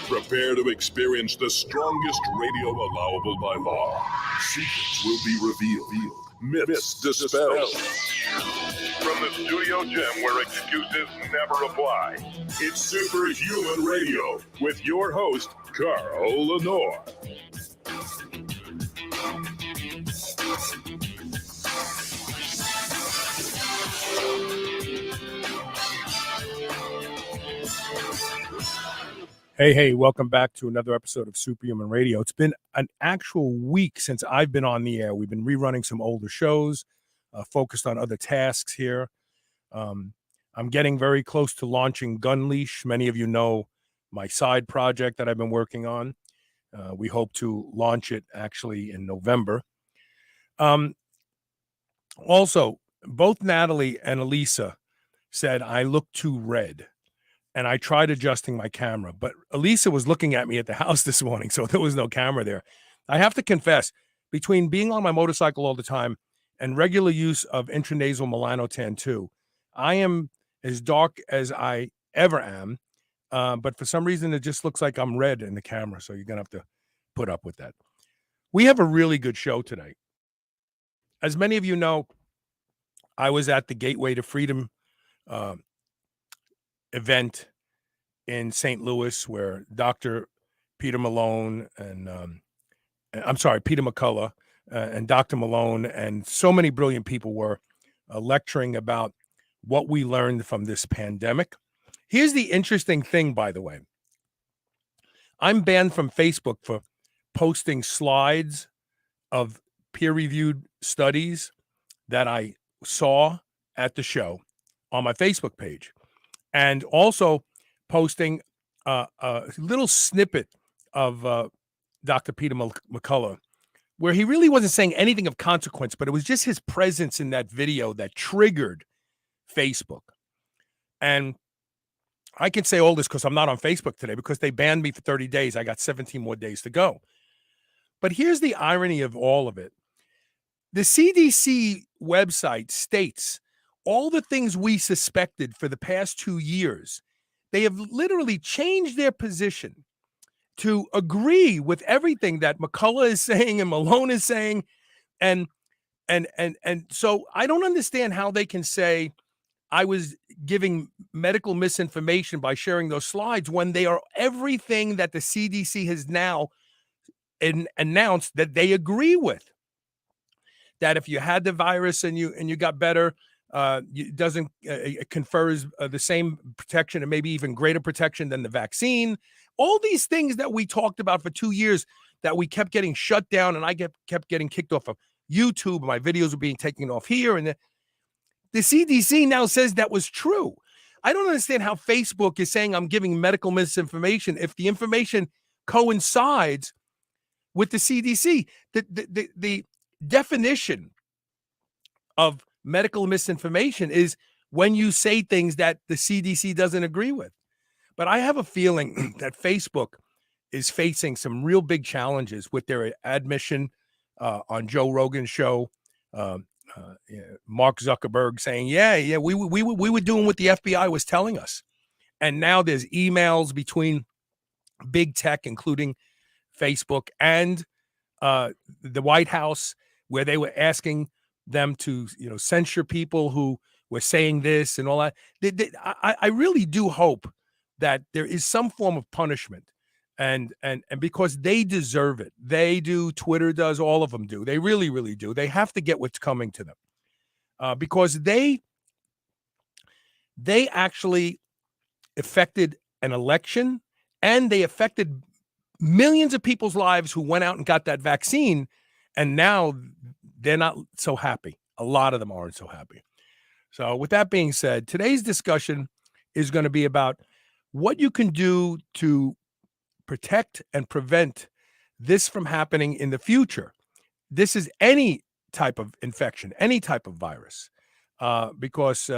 Prepare to experience the strongest radio allowable by law. Secrets will be revealed. Myths dispelled. From the studio gym where excuses never apply, it's Superhuman Radio with your host, Carl Lenore. Hey, welcome back to another episode of Superhuman Radio. It's been an actual week since I've been on the air. We've been rerunning some older shows, focused on other tasks here. I'm getting very close to launching Gunleash. Many of you know my side project that I've been working on. We hope to launch it actually in November. Also, both Natalie and Elisa said I look too red. And I tried adjusting my camera, but Elisa was looking at me at the house this morning, so there was no camera there. I have to confess, between being on my motorcycle all the time and regular use of intranasal melanotan 2, I am as dark as I ever am, but for some reason, it just looks like I'm red in the camera, so you're going to have to put up with that. We have a really good show today. As many of you know, I was at the Gateway to Freedom event in St. Louis where Dr. Peter Malone and Peter McCullough and Dr. Malone and so many brilliant people were lecturing about what we learned from this pandemic. Here's the interesting thing, by the way. I'm banned from Facebook for posting slides of peer-reviewed studies that I saw at the show on my Facebook page. And also posting a little snippet of Dr. Peter McCullough, where he really wasn't saying anything of consequence, but it was just his presence in that video that triggered Facebook. And I can say all this because I'm not on Facebook today because they banned me for 30 days. I got 17 more days to go. But here's the irony of all of it. The CDC website states all the things we suspected for the past 2 years. They have literally changed their position to agree with everything that McCullough is saying and Malone is saying. And so I don't understand how they can say I was giving medical misinformation by sharing those slides when they are everything that the CDC has now announced that they agree with. That if you had the virus and you got better, it confers the same protection and maybe even greater protection than the vaccine. All these things that we talked about for 2 years that we kept getting shut down, and I kept getting kicked off of YouTube. My videos were being taken off here, and the CDC now says that was true. I don't understand how Facebook is saying I'm giving medical misinformation if the information coincides with the CDC. The definition of medical misinformation is when you say things that the CDC doesn't agree with. But I have a feeling that Facebook is facing some real big challenges with their admission on Joe Rogan's show. Mark Zuckerberg saying, we were doing what the FBI was telling us. And now there's emails between big tech, including Facebook and the White House, where they were asking them to, censure people who were saying this and all that. I really do hope that there is some form of punishment and because they deserve it. They do. Twitter does. All of them do. They really, really do. They have to get what's coming to them because they actually affected an election, and they affected millions of people's lives who went out and got that vaccine, and now they're not so happy. A lot of them aren't so happy. So with that being said, today's discussion is going to be about what you can do to protect and prevent this from happening in the future. This is any type of infection, any type of virus, because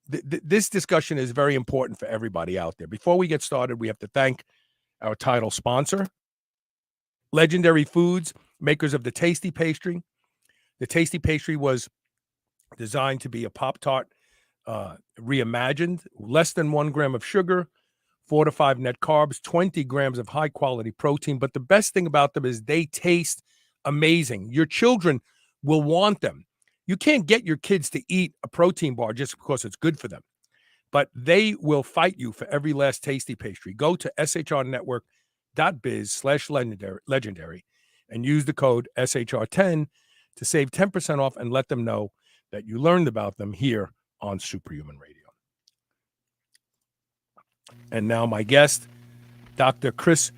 this discussion is very important for everybody out there. Before we get started, we have to thank our title sponsor, Legendary Foods, makers of the Tasty Pastry. The Tasty Pastry was designed to be a Pop-Tart reimagined, less than 1 gram of sugar, 4 to 5 net carbs, 20 grams of high quality protein. But the best thing about them is they taste amazing. Your children will want them. You can't get your kids to eat a protein bar just because it's good for them, but they will fight you for every last Tasty Pastry. Go to shrnetwork.biz/legendary and use the code SHR10 to save 10% off and let them know that you learned about them here on Superhuman Radio. And now my guest, Dr. Chris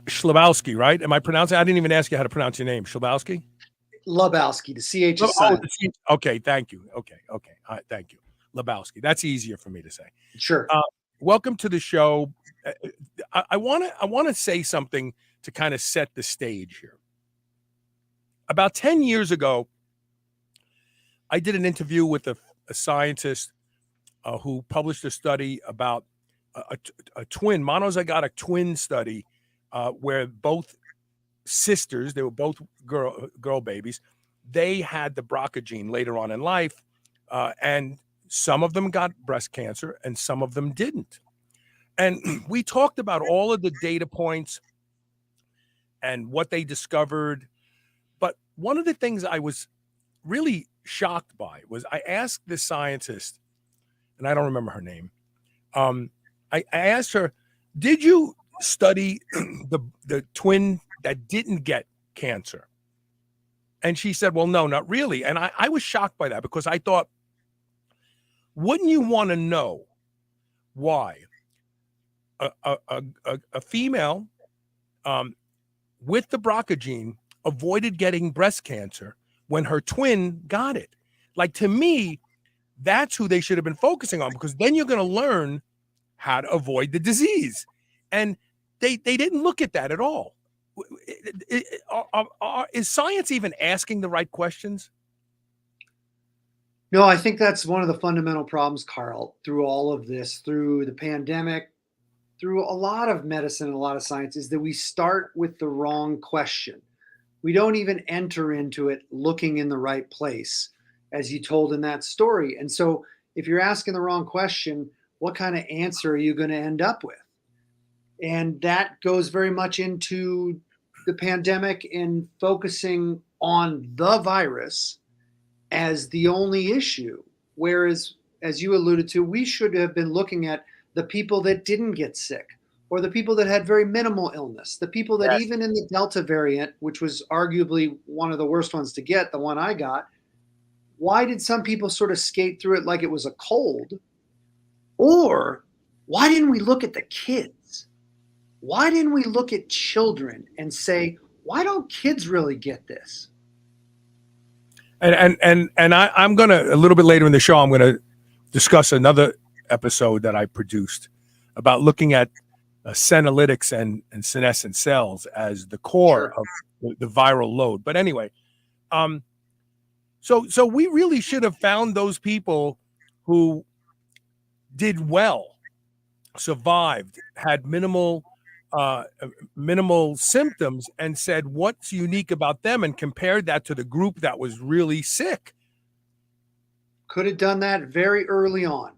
Chlebowsk, right? Am I pronouncing? I didn't even ask you how to pronounce your name. Chlebowsk? Chlebowsk. The CH is silent. Okay, thank you. Okay. Thank you. Chlebowsk. That's easier for me to say. Sure. Welcome to the show. I want to say something to kind of set the stage here. About 10 years ago, I did an interview with a scientist who published a study about a twin, monozygotic twin study, where both sisters, they were both girl babies, they had the BRCA gene later on in life, and some of them got breast cancer and some of them didn't. And we talked about all of the data points and what they discovered. But one of the things I was really shocked by was I asked this scientist, and I don't remember her name. I asked her, did you study the twin that didn't get cancer? And she said, well, no, not really. And I was shocked by that because I thought, wouldn't you want to know why a female with the BRCA gene avoided getting breast cancer when her twin got it? Like, to me, that's who they should have been focusing on, because then you're going to learn how to avoid the disease. And they didn't look at that at all. Is science even asking the right questions? No, I think that's one of the fundamental problems, Carl, through all of this, through the pandemic, through a lot of medicine and a lot of science, is that we start with the wrong question. We don't even enter into it looking in the right place, as you told in that story. And so if you're asking the wrong question, what kind of answer are you going to end up with? And that goes very much into the pandemic and focusing on the virus as the only issue. Whereas, as you alluded to, we should have been looking at the people that didn't get sick, or the people that had very minimal illness, the people that even in the Delta variant, which was arguably one of the worst ones to get, the one I got, why did some people sort of skate through it like it was a cold? Or why didn't we look at the kids? Why didn't we look at children and say, why don't kids really get this? And I'm going to, a little bit later in the show, I'm going to discuss another episode that I produced about looking at senolytics and senescent cells as the core of the viral load. But anyway, so we really should have found those people who did well, survived, had minimal symptoms, and said, what's unique about them, and compared that to the group that was really sick. Could have done that very early on.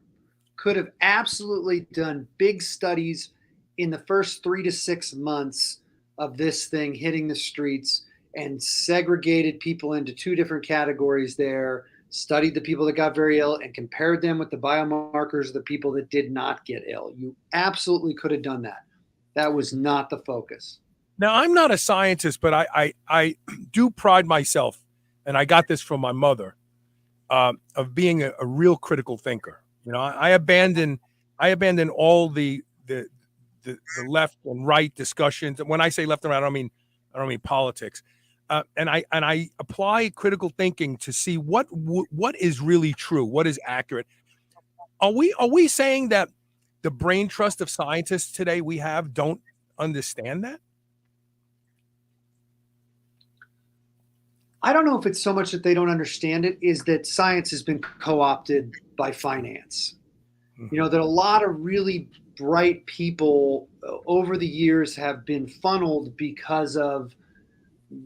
Could have absolutely done big studies in the first 3 to 6 months of this thing hitting the streets and segregated people into 2 different categories there, studied the people that got very ill and compared them with the biomarkers of the people that did not get ill. You absolutely could have done that. That was not the focus. Now, I'm not a scientist, but I do pride myself, and I got this from my mother, of being a real critical thinker. You know, I abandon all the left and right discussions. And when I say left and right, I don't mean politics. And I apply critical thinking to see what is really true, what is accurate. Are we saying that the brain trust of scientists today we have don't understand that? I don't know if it's so much that they don't understand it, is that science has been co-opted by finance. Mm-hmm. You know, that a lot of really bright people over the years have been funneled because of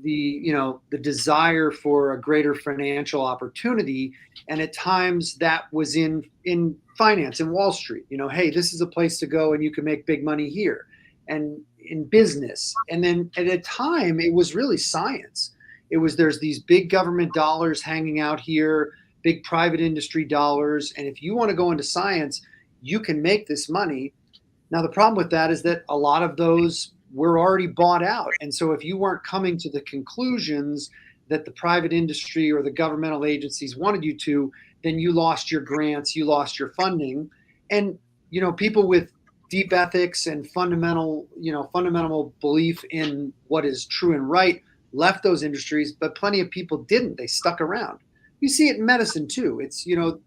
the desire for a greater financial opportunity. And at times that was in finance and Wall Street. You know, hey, this is a place to go and you can make big money here, and in business. And then at a time it was really science. It was, there's these big government dollars hanging out here, big private industry dollars, and if you want to go into science, you can make this money. Now the problem with that is that a lot of those were already bought out. And so if you weren't coming to the conclusions that the private industry or the governmental agencies wanted you to, then you lost your grants, you lost your funding. And, you know, people with deep ethics and fundamental belief in what is true and right left those industries, but plenty of people didn't. They stuck around. You see it in medicine too. It's, you know,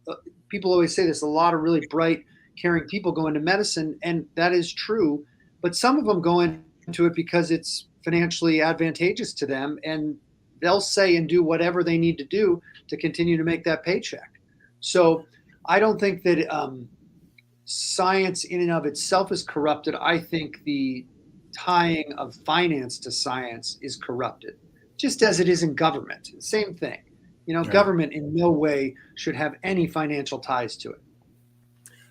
people always say this, a lot of really bright, caring people go into medicine, and that is true. But some of them go into it because it's financially advantageous to them, and they'll say and do whatever they need to do to continue to make that paycheck. So I don't think that science in and of itself is corrupted. I think the tying of finance to science is corrupted, just as it is in government. Same thing. You know, government in no way should have any financial ties to it.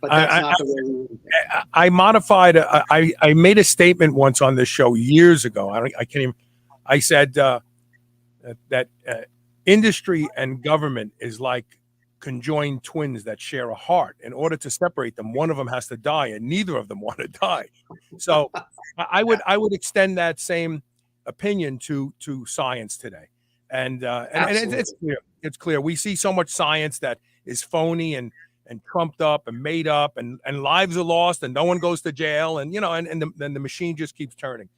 But that's not the way we do it. I modified. I made a statement once on this show years ago. I can't even. I said that industry and government is like conjoined twins that share a heart. In order to separate them, one of them has to die, and neither of them want to die. So I would extend that same opinion to science today, and it's clear. It's clear. We see so much science that is phony and trumped up and made up, and lives are lost, and no one goes to jail, and then the machine just keeps turning.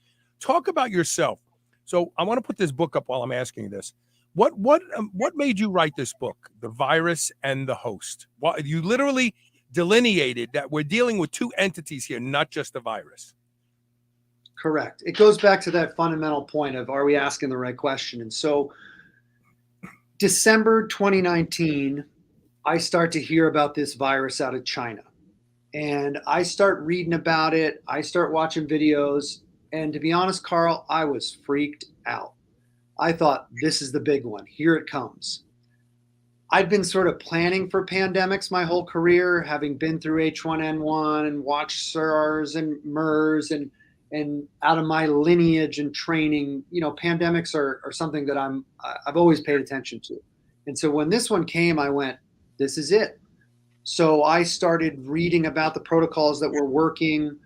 Talk about yourself. So I want to put this book up while I'm asking you this. What made you write this book, The Virus and the Host? Well, you literally delineated that we're dealing with two entities here, not just the virus. Correct. It goes back to that fundamental point of, are we asking the right question? And so December 2019, I start to hear about this virus out of China, and I start reading about it. I start watching videos, and to be honest, Carl, I was freaked out. I thought, this is the big one. Here it comes. I'd been sort of planning for pandemics my whole career, having been through H1N1 and watched SARS and MERS, and out of my lineage and training, you know, pandemics are something that I've always paid attention to. And so when this one came, I went, this is it. So I started reading about the protocols that were working.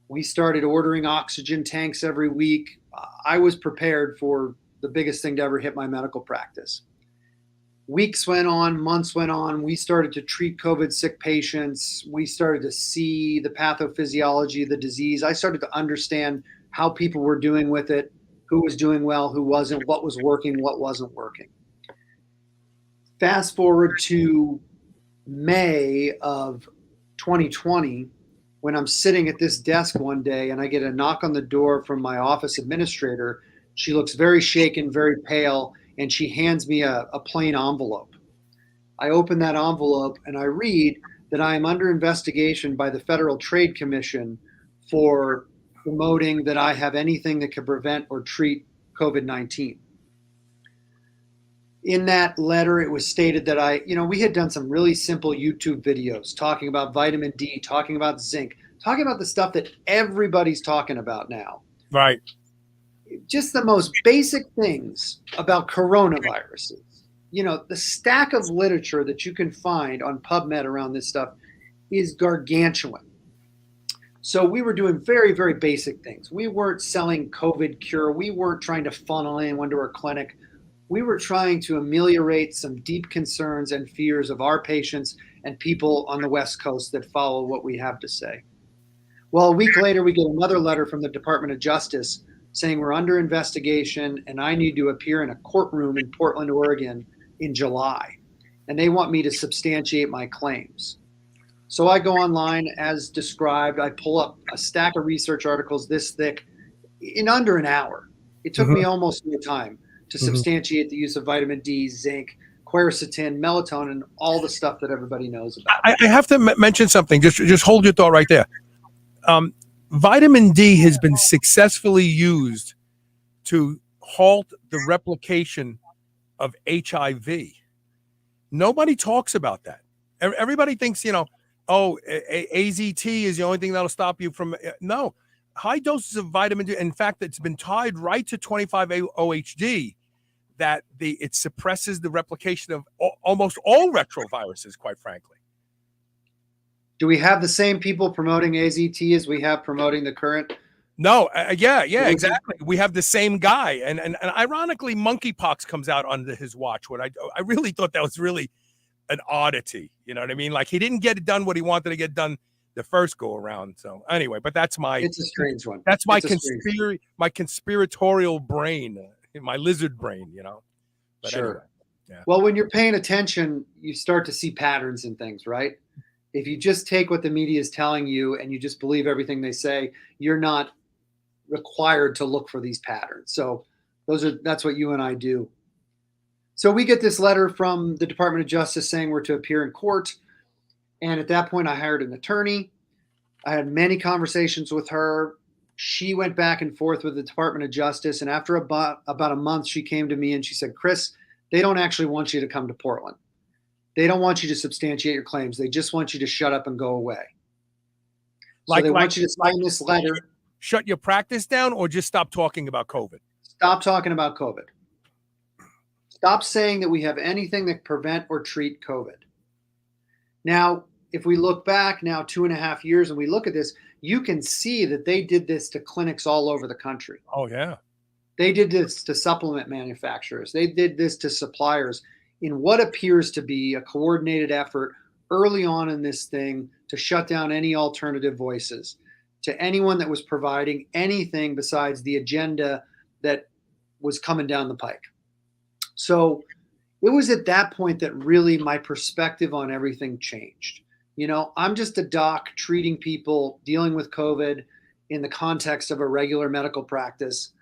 We started ordering oxygen tanks every week. I was prepared for the biggest thing to ever hit my medical practice. Weeks went on, months went on. We started to treat COVID sick patients. We started to see the pathophysiology of the disease. I started to understand how people were doing with it, who was doing well, who wasn't, what was working, what wasn't working. Fast forward to May of 2020, when I'm sitting at this desk one day and I get a knock on the door from my office administrator. She looks very shaken, very pale, and she hands me a plain envelope. I open that envelope and I read that I am under investigation by the Federal Trade Commission for promoting that I have anything that could prevent or treat COVID-19. In that letter, it was stated that we had done some really simple YouTube videos talking about vitamin D, talking about zinc, talking about the stuff that everybody's talking about now. Right. Just the most basic things about coronaviruses. You know, the stack of literature that you can find on PubMed around this stuff is gargantuan. So we were doing very, very basic things. We weren't selling COVID cure. We weren't trying to funnel anyone to our clinic. We were trying to ameliorate some deep concerns and fears of our patients and people on the West Coast that follow what we have to say. Well, a week later, we get another letter from the Department of Justice saying we're under investigation and I need to appear in a courtroom in Portland, Oregon in July. And they want me to substantiate my claims. So I go online as described. I pull up a stack of research articles this thick in under an hour. It took me almost no time to substantiate the use of vitamin D, zinc, quercetin, melatonin, all the stuff that everybody knows about. I have to mention something. Just hold your thought right there. Vitamin D has been successfully used to halt the replication of HIV. Nobody talks about that. Everybody thinks, AZT is the only thing that'll stop you from. No, high doses of vitamin D. In fact, it's been tied right to 25-OHD that it suppresses the replication of almost all retroviruses, quite frankly. Do we have the same people promoting AZT as we have promoting the current? No, yeah, exactly. We have the same guy, and ironically, monkeypox comes out under his watch. What I really thought that was really an oddity. You know what I mean? Like he didn't get it done what he wanted to get done the first go around. So anyway, but it's a strange one. That's my conspiratorial brain, my lizard brain. But sure. Anyway, yeah. Well, when you're paying attention, you start to see patterns in things, right? If you just take what the media is telling you and you just believe everything they say, you're not required to look for these patterns. So that's what you and I do. So we get this letter from the Department of Justice saying we're to appear in court. And at that point, I hired an attorney. I had many conversations with her. She went back and forth with the Department of Justice. And after about a month, she came to me and she said, Chris, they don't actually want you to come to Portland. They don't want you to substantiate your claims. They just want you to shut up and go away. So they want you to sign this letter. Shut your practice down or just stop talking about COVID? Stop talking about COVID. Stop saying that we have anything that prevent or treat COVID. Now, if we look back now 2.5 years and we look at this, you can see that they did this to clinics all over the country. Oh, yeah. They did this to supplement manufacturers. They did this to suppliers in what appears to be a coordinated effort early on in this thing to shut down any alternative voices, to anyone that was providing anything besides the agenda that was coming down the pike. So it was at that point that really my perspective on everything changed. I'm just a doc treating people, dealing with COVID in the context of a regular medical practice.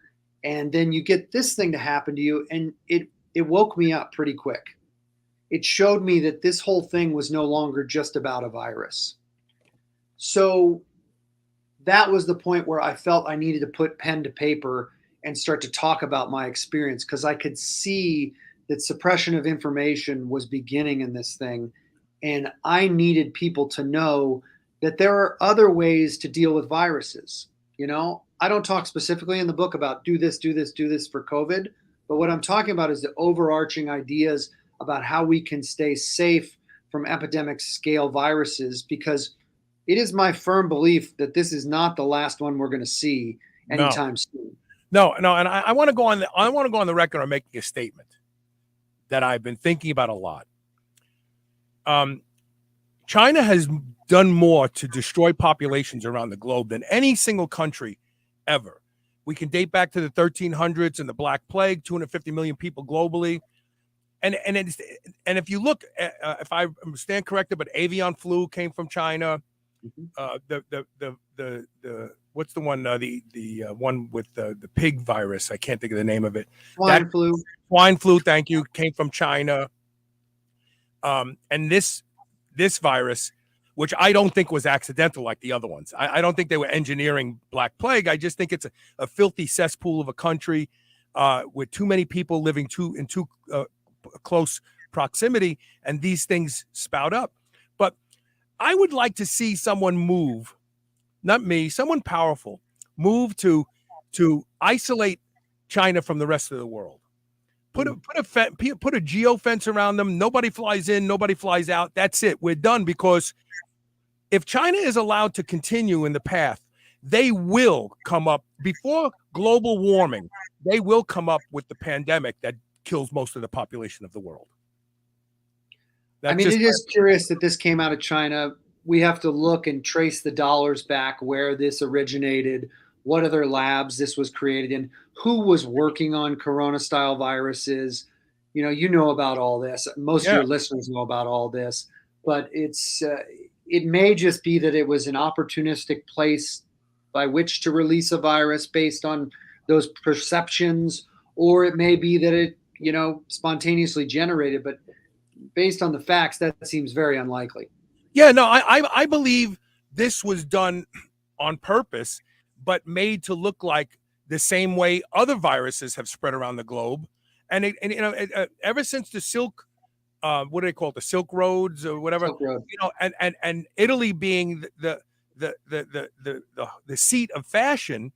And then you get this thing to happen to you, and it woke me up pretty quick. It showed me that this whole thing was no longer just about a virus. So that was the point where I felt I needed to put pen to paper and start to talk about my experience, because I could see that suppression of information was beginning in this thing. And I needed people to know that there are other ways to deal with viruses. I don't talk specifically in the book about do this for COVID, but what I'm talking about is the overarching ideas about how we can stay safe from epidemic scale viruses, because it is my firm belief that this is not the last one we're going to see anytime soon. No, and I want to go on. I want to go on the record on making a statement that I've been thinking about a lot. China has done more to destroy populations around the globe than any single country ever. We can date back to the 1300s and the Black Plague, 250 million people globally. And if you look, if I stand corrected, but avian flu came from China. The what's the one? The one with the pig virus. I can't think of the name of it. Swine flu. Swine flu. Thank you. Came from China. And this virus, which I don't think was accidental like the other ones. I don't think they were engineering Black Plague. I just think it's a filthy cesspool of a country with too many people living in too close proximity, and these things spout up. But I would like to see someone move, not me, someone powerful, move to isolate China from the rest of the world. Put a geofence around them. Nobody flies in, nobody flies out. That's it. We're done, because if China is allowed to continue in the path, they will come up before global warming. They will come up with the pandemic that kills most of the population of the world. I mean, it is curious that this came out of China. We have to look and trace the dollars back, where this originated, what other labs this was created in, who was working on corona-style viruses. You know about all this. Most of your listeners know about all this, but it may just be that it was an opportunistic place by which to release a virus based on those perceptions, or it may be that it, spontaneously generated. But based on the facts, that seems very unlikely. Yeah, no, I believe this was done on purpose, but made to look like the same way other viruses have spread around the globe. And ever since the Silk, what do they call it, the Silk Roads or whatever, Silk Road. And Italy being the seat of fashion,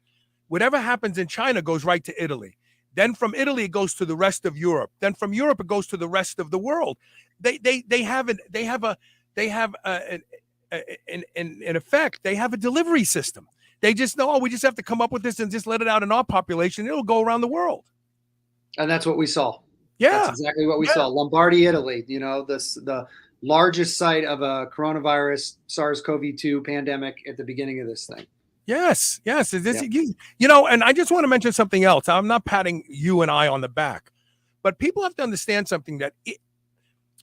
whatever happens in China goes right to Italy. Then from Italy it goes to the rest of Europe. Then from Europe it goes to the rest of the world. In effect, they have a delivery system. They just know, we just have to come up with this and just let it out in our population. It'll go around the world. And that's what we saw. Yeah, that's exactly what we saw. Lombardy, Italy. The largest site of a coronavirus SARS-CoV-2 pandemic at the beginning of this thing. Yes. And I just want to mention something else. I'm not patting you and I on the back, but people have to understand something, that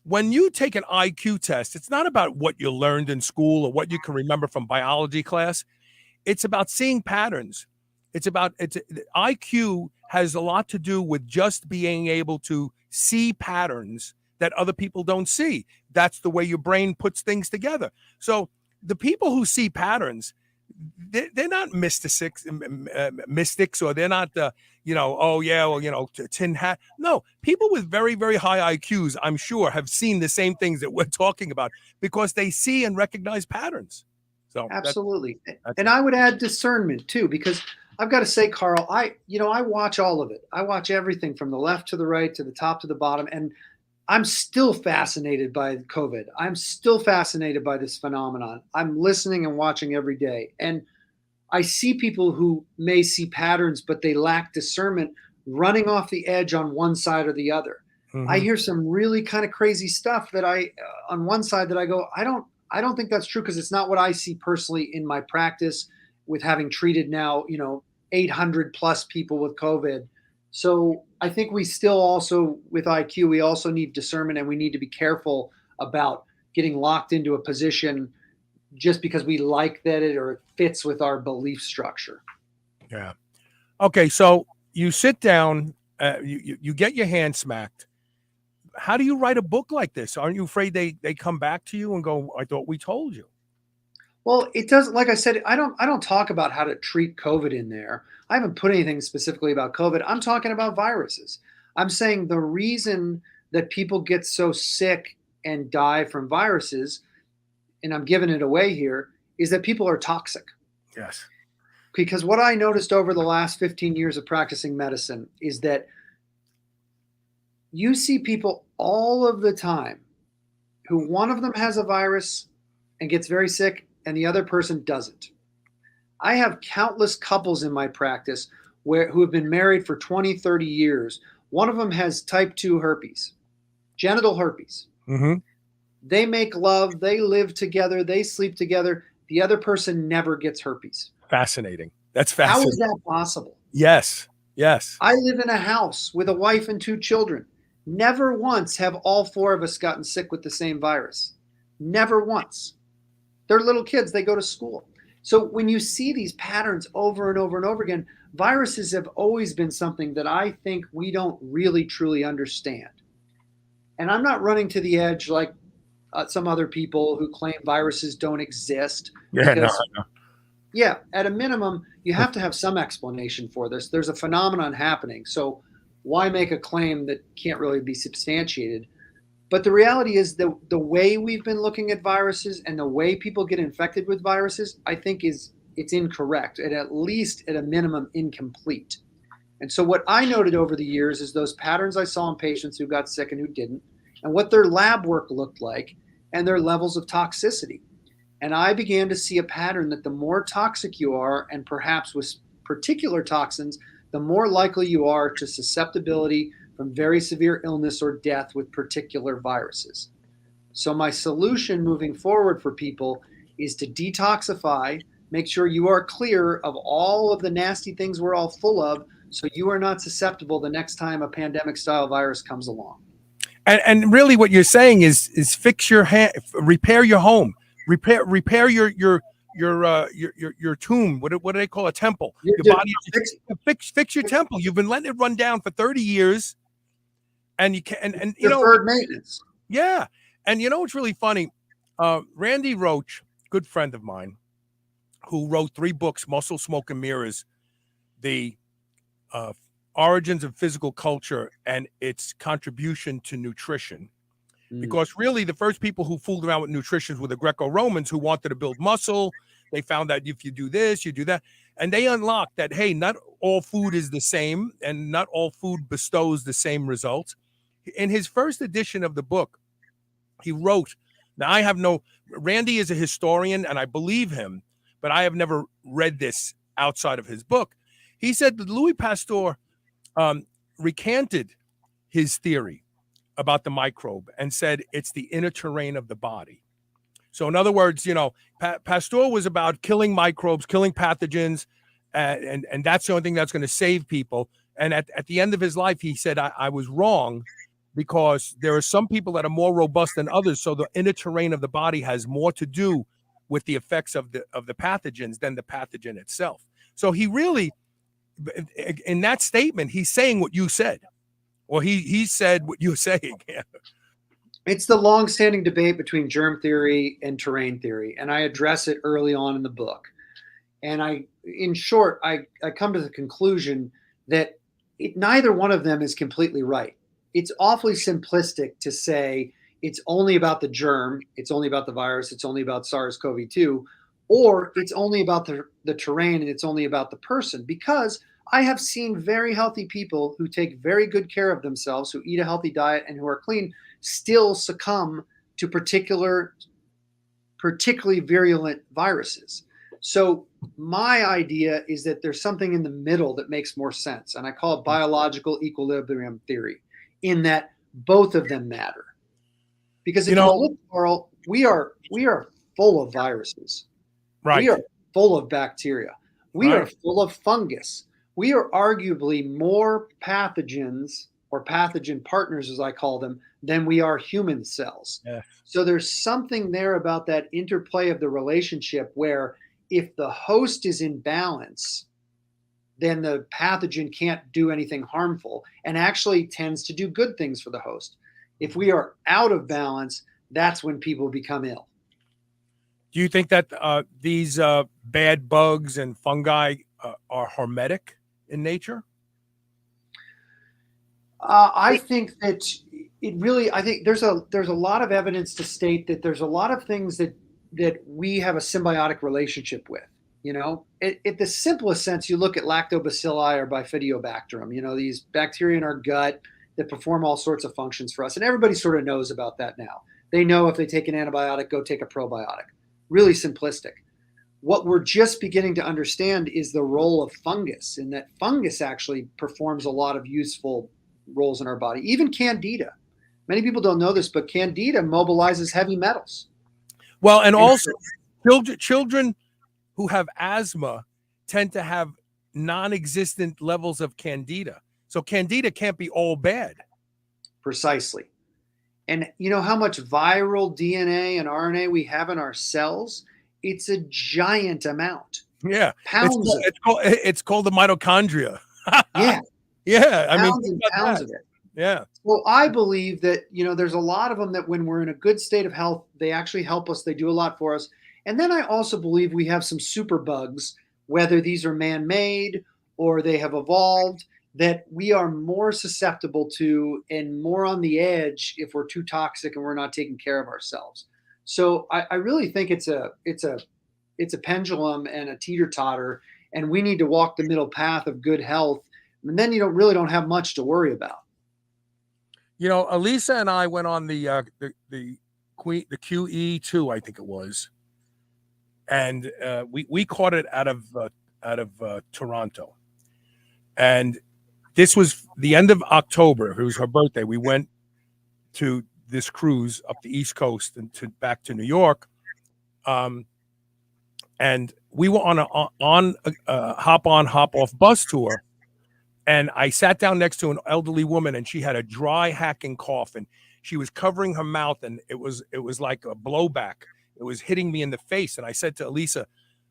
when you take an IQ test, it's not about what you learned in school or what you can remember from biology class. It's about seeing patterns. IQ has a lot to do with just being able to see patterns that other people don't see. That's the way your brain puts things together. So the people who see patterns, they're not mystics, or they're not tin hat. No, people with very, very high IQs, I'm sure, have seen the same things that we're talking about, because they see and recognize patterns. So absolutely. And I would add discernment too, because I've got to say, Carl, I watch all of it. I watch everything from the left to the right, to the top to the bottom. And I'm still fascinated by COVID. I'm still fascinated by this phenomenon. I'm listening and watching every day. And I see people who may see patterns, but they lack discernment, running off the edge on one side or the other. Mm-hmm. I hear some really kind of crazy stuff that on one side that I go, I don't think that's true, because it's not what I see personally in my practice, with having treated now, 800 plus people with COVID. So I think we still also, with IQ, we also need discernment, and we need to be careful about getting locked into a position just because we like that it fits with our belief structure. Yeah. Okay. So you sit down, you get your hand smacked. How do you write a book like this? Aren't you afraid they come back to you and go, I thought we told you? Well, it doesn't. Like I said, I don't talk about how to treat COVID in there. I haven't put anything specifically about COVID. I'm talking about viruses. I'm saying the reason that people get so sick and die from viruses, and I'm giving it away here, is that people are toxic. Yes. Because what I noticed over the last 15 years of practicing medicine is that you see people all of the time who one of them has a virus and gets very sick, and the other person doesn't. I have countless couples in my practice who have been married for 20, 30 years. One of them has type 2 herpes, genital herpes. Mm-hmm. They make love, they live together, they sleep together. The other person never gets herpes. Fascinating. That's fascinating. How is that possible? Yes. I live in a house with a wife and 2 children. Never once have all 4 of us gotten sick with the same virus. Never once. They're little kids. They go to school. So when you see these patterns over and over and over again, viruses have always been something that I think we don't really truly understand. And I'm not running to the edge like some other people who claim viruses don't exist. Yeah, no. Yeah, at a minimum, you have to have some explanation for this. There's a phenomenon happening. So why make a claim that can't really be substantiated? But the reality is the way we've been looking at viruses and the way people get infected with viruses, I think it's incorrect, and at least at a minimum incomplete. And so what I noted over the years is those patterns I saw in patients who got sick and who didn't, and what their lab work looked like, and their levels of toxicity. And I began to see a pattern that the more toxic you are, and perhaps with particular toxins, the more likely you are to susceptibility from very severe illness or death with particular viruses. So my solution moving forward for people is to detoxify, make sure you are clear of all of the nasty things we're all full of, so you are not susceptible the next time a pandemic style virus comes along. And really what you're saying is fix your repair your home, repair your tomb. What do they call a temple? Your body. Fix your temple. You've been letting it run down for 30 years, and you can and you know, deferred maintenance. Yeah, and you know what's really funny? Randy Roach, good friend of mine, who wrote 3 books, Muscle, Smoke, and Mirrors, the origins of physical culture and its contribution to nutrition. Because really the first people who fooled around with nutrition were the Greco-Romans, who wanted to build muscle. They found that if you do this, you do that. And they unlocked that, hey, not all food is the same and not all food bestows the same results. In his first edition of the book, he wrote, now Randy is a historian and I believe him, but I have never read this outside of his book. He said that Louis Pasteur recanted his theory about the microbe and said it's the inner terrain of the body. So in other words, you know, Pasteur was about killing microbes, killing pathogens, and that's the only thing that's going to save people. And at the end of his life, he said, I was wrong, because there are some people that are more robust than others. So the inner terrain of the body has more to do with the effects of the pathogens than the pathogen itself. So he really, in that statement, he's saying what you said. Well, he said what you're saying. It's the long-standing debate between germ theory and terrain theory, and I address it early on in the book. And in short, I come to the conclusion that neither one of them is completely right. It's awfully simplistic to say it's only about the germ, it's only about the virus, it's only about SARS-CoV-2, or it's only about the terrain and it's only about the person, because I have seen very healthy people who take very good care of themselves, who eat a healthy diet and who are clean, still succumb to particularly virulent viruses. So my idea is that there's something in the middle that makes more sense. And I call it biological equilibrium theory, in that both of them matter. Because if you look, Carl, we are full of viruses. Right. We are full of bacteria. We are full of fungus. We are arguably more pathogens, or pathogen partners, as I call them, than we are human cells. Yeah. So there's something there about that interplay of the relationship where if the host is in balance, then the pathogen can't do anything harmful and actually tends to do good things for the host. If we are out of balance, that's when people become ill. Do you think that these bad bugs and fungi are hermetic in nature? I think that I think there's a lot of evidence to state that there's a lot of things that we have a symbiotic relationship with. You know, at the simplest sense, you look at lactobacilli or bifidobacterium, you know, these bacteria in our gut that perform all sorts of functions for us. And everybody sort of knows about that now. They know if they take an antibiotic, go take a probiotic. Really simplistic. What we're just beginning to understand is the role of fungus, in that fungus actually performs a lot of useful roles in our body. Even Candida. Many people don't know this, but Candida mobilizes heavy metals. Well, and also children who have asthma tend to have non-existent levels of Candida. So Candida can't be all bad. Precisely. And you know how much viral DNA and RNA we have in our cells? It's a giant amount. Yeah. Pounds it's called the mitochondria. Yeah. Yeah. Pounds and pounds of it. Yeah. Well, I believe that, you know, there's a lot of them that when we're in a good state of health, they actually help us. They do a lot for us. And then I also believe we have some super bugs, whether these are man-made or they have evolved, that we are more susceptible to and more on the edge if we're too toxic and we're not taking care of ourselves. So I really think it's a pendulum and a teeter-totter, and we need to walk the middle path of good health. And then you don't have much to worry about. You know, Elisa and I went on the QE2, I think it was, and we caught it out of Toronto, and this was the end of October. It was her birthday. We went to this cruise up the East Coast and back to New York, and we were on a hop on hop off bus tour. And I sat down next to an elderly woman, and she had a dry hacking cough, and she was covering her mouth, and it was like a blowback. It was hitting me in the face. And I said to Elisa,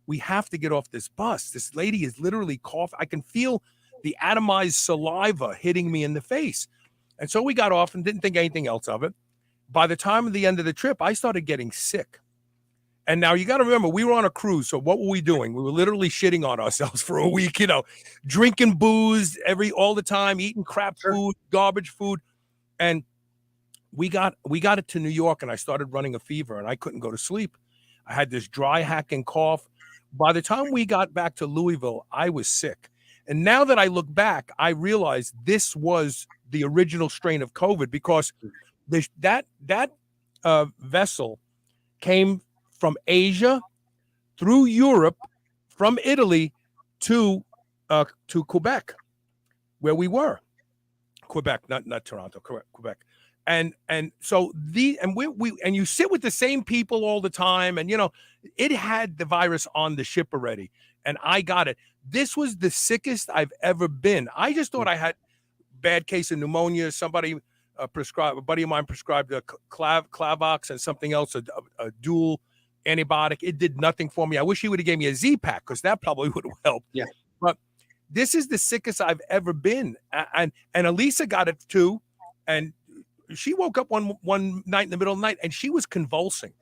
we have to get off this bus. This lady is literally coughing. I can feel the atomized saliva hitting me in the face. And so we got off and didn't think anything else of it. By the time of the end of the trip, I started getting sick. And now you got to remember, we were on a cruise. So what were we doing? We were literally shitting on ourselves for a week, drinking booze all the time, eating crap food, garbage food. And we got it to New York, and I started running a fever, and I couldn't go to sleep. I had this dry hacking cough. By the time we got back to Louisville, I was sick. And now that I look back, I realize this was the original strain of COVID, because that vessel came from Asia through Europe, from Italy to Quebec, where we were. Quebec, not Toronto, Quebec. And so we you sit with the same people all the time, and it had the virus on the ship already, and I got it. This was the sickest I've ever been. I just thought I had bad case of pneumonia. Somebody a buddy of mine prescribed a Chlebowsk and something else, a dual antibiotic. It did nothing for me. I wish he would have gave me a Z-Pack, because that probably would have helped. Yeah. But this is the sickest I've ever been. And Elisa got it too. And she woke up one night in the middle of the night, and she was convulsing.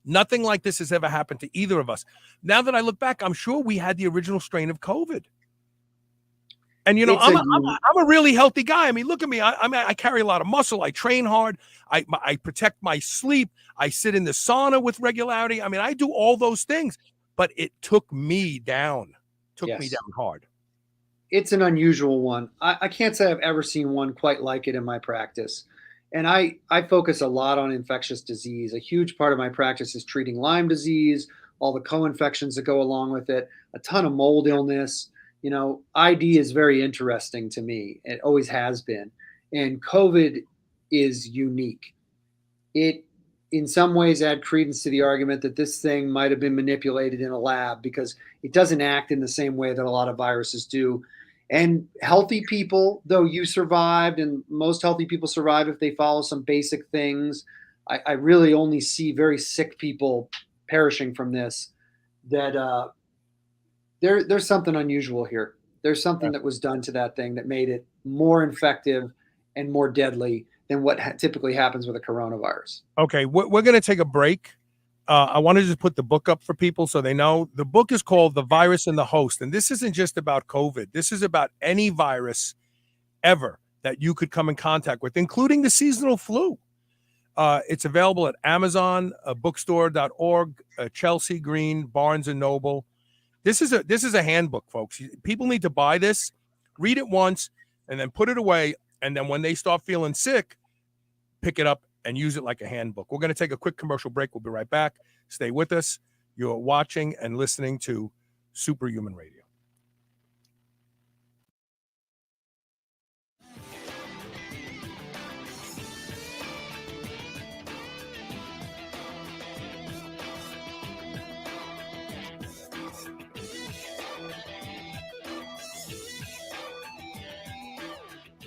Nothing like this has ever happened to either of us. Now that I look back, I'm sure we had the original strain of COVID. And I'm a really healthy guy. I mean, look at me. I carry a lot of muscle. I train hard. I protect my sleep. I sit in the sauna with regularity. I mean, I do all those things, but it took me down. Me down hard. It's an unusual one. I can't say I've ever seen one quite like it in my practice. And I focus a lot on infectious disease. A huge part of my practice is treating Lyme disease, all the co-infections that go along with it, a ton of mold illness. ID is very interesting to me. It always has been. And COVID is unique. It, in some ways, add credence to the argument that this thing might have been manipulated in a lab, because it doesn't act in the same way that a lot of viruses do. And healthy people, though you survived, and most healthy people survive if they follow some basic things, I really only see very sick people perishing from this. That there's something unusual here. There's something that was done to that thing that made it more infective and more deadly than what typically happens with a coronavirus. Okay, we're going to take a break. I want to just put the book up for people so they know. The book is called The Virus and the Host. And this isn't just about COVID. This is about any virus ever that you could come in contact with, including the seasonal flu. It's available at Amazon, bookstore.org, Chelsea Green, Barnes and Noble. This is a handbook, folks. People need to buy this, read it once, and then put it away. And then when they start feeling sick, pick it up and use it like a handbook. We're going to take a quick commercial break. We'll be right back. Stay with us. You're watching and listening to Superhuman Radio.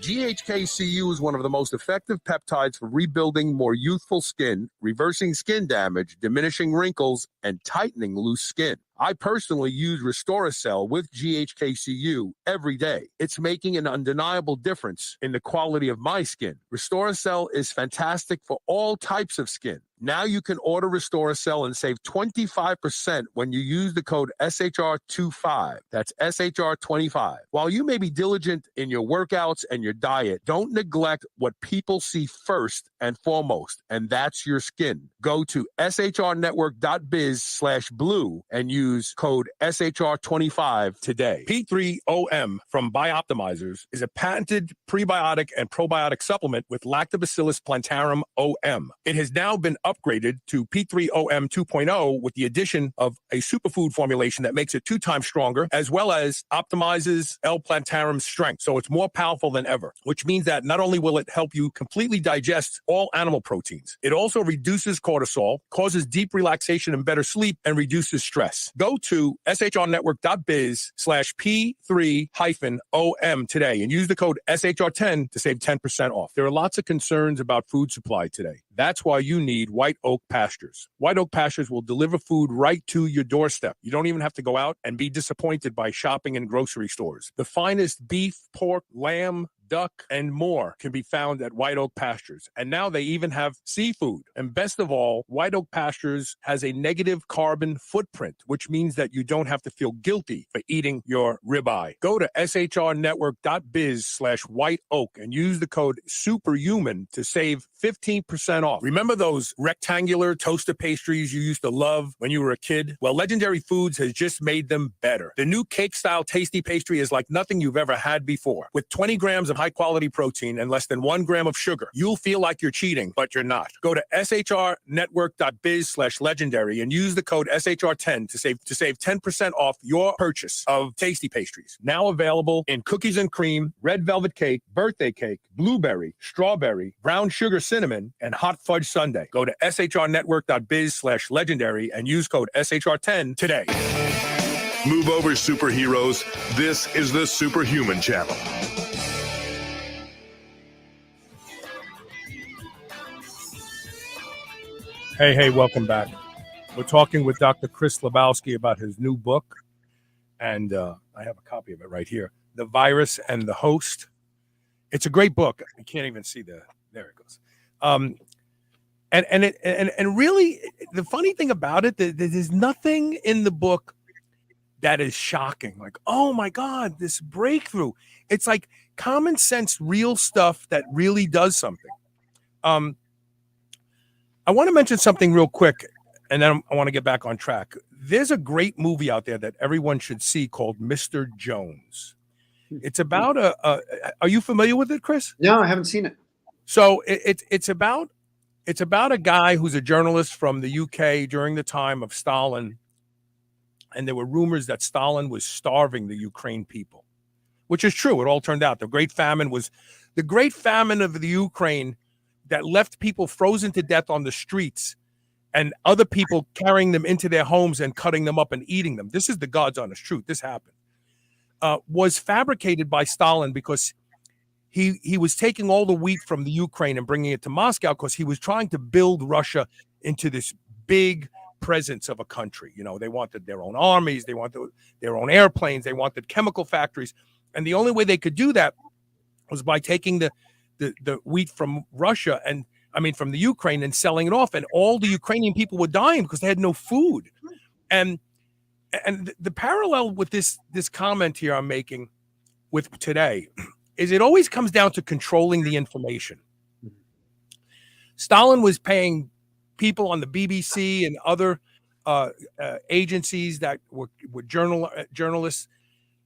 GHKCU is one of the most effective peptides for rebuilding more youthful skin, reversing skin damage, diminishing wrinkles, and tightening loose skin. I personally use Restoracell with GHKCU every day. It's making an undeniable difference in the quality of my skin. Restoracell is fantastic for all types of skin. Now you can order Restoracell and save 25% when you use the code SHR25. That's SHR25. While you may be diligent in your workouts and your diet, don't neglect what people see first and foremost, and that's your skin. Go to shrnetwork.biz/blue and use code SHR25 today. P3OM from Bioptimizers is a patented prebiotic and probiotic supplement with Lactobacillus plantarum OM. It has now been upgraded to P3OM 2.0 with the addition of a superfood formulation that makes it 2 times stronger, as well as optimizes L-plantarum's strength. So it's more powerful than ever, which means that not only will it help you completely digest all animal proteins, it also reduces cortisol, causes deep relaxation and better sleep, and reduces stress. Go to shrnetwork.biz/P3-OM today and use the code SHR10 to save 10% off. There are lots of concerns about food supply today. That's why you need White Oak Pastures. White Oak Pastures will deliver food right to your doorstep. You don't even have to go out and be disappointed by shopping in grocery stores. The finest beef, pork, lamb, duck, and more can be found at White Oak Pastures. And now they even have seafood. And best of all, White Oak Pastures has a negative carbon footprint, which means that you don't have to feel guilty for eating your ribeye. Go to shrnetwork.biz/white oak and use the code SUPERHUMAN to save 15% off. Remember those rectangular toaster pastries you used to love when you were a kid? Well, Legendary Foods has just made them better. The new cake-style tasty pastry is like nothing you've ever had before. With 20 grams of high-quality protein and less than 1 gram of sugar, you'll feel like you're cheating, but you're not. Go to shrnetwork.biz/legendary and use the code SHR10 to save 10% off your purchase of tasty pastries. Now available in cookies and cream, red velvet cake, birthday cake, blueberry, strawberry, brown sugar cinnamon, and hot fudge sundae. Go to shrnetwork.biz/legendary and use code SHR10 today. Move over, superheroes. This is the Superhuman Channel. Hey, welcome back. We're talking with Dr. Chris Chlebowsk about his new book, and I have a copy of it right here, The Virus and the Host. It's a great book. I can't even see there it goes. And really, the funny thing about it, there's nothing in the book that is shocking. Like, oh my God, this breakthrough. It's like common sense, real stuff that really does something. I want to mention something real quick, and then I want to get back on track. There's a great movie out there that everyone should see called Mr. Jones. It's about are you familiar with it, Chris? No, I haven't seen it. So it's about a guy who's a journalist from the UK during the time of Stalin, and there were rumors that Stalin was starving the Ukraine people, which is true. It all turned out. The Great Famine of the Ukraine that left people frozen to death on the streets and other people carrying them into their homes and cutting them up and eating them. This is the God's honest truth. This happened. Was fabricated by Stalin because he was taking all the wheat from the Ukraine and bringing it to Moscow because he was trying to build Russia into this big presence of a country. You know, they wanted their own armies, they wanted their own airplanes, they wanted chemical factories. And the only way they could do that was by taking the wheat from Russia from the Ukraine and selling it off. And all the Ukrainian people were dying because they had no food. And the parallel with this comment here I'm making with today is it always comes down to controlling the information. Stalin was paying people on the BBC and other agencies that were journalists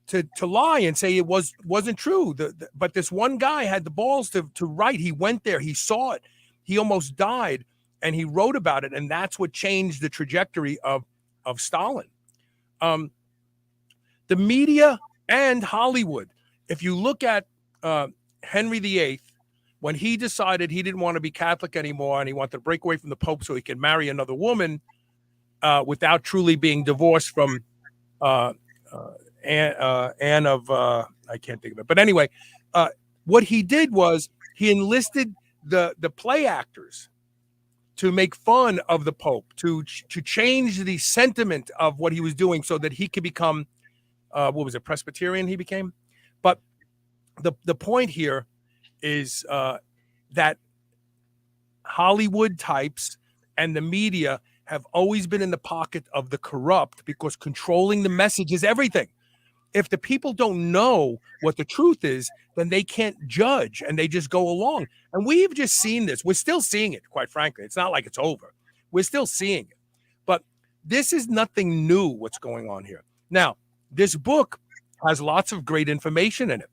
to lie and say it wasn't true. But this one guy had the balls to write. He went there. He saw it. He almost died, and he wrote about it. And that's what changed the trajectory of Stalin. The media and Hollywood. If you look at Henry VIII, when he decided he didn't want to be Catholic anymore and he wanted to break away from the Pope so he could marry another woman without truly being divorced from Anne of I can't think of it, but anyway, what he did was he enlisted the play actors to make fun of the Pope, to change the sentiment of what he was doing, so that he could become Presbyterian? He became, but the point here is that Hollywood types and the media have always been in the pocket of the corrupt because controlling the message is everything. If the people don't know what the truth is, then they can't judge and they just go along. And we've just seen this. We're still seeing it, quite frankly. It's not like it's over. We're still seeing it. But this is nothing new, what's going on here. Now, this book has lots of great information in it.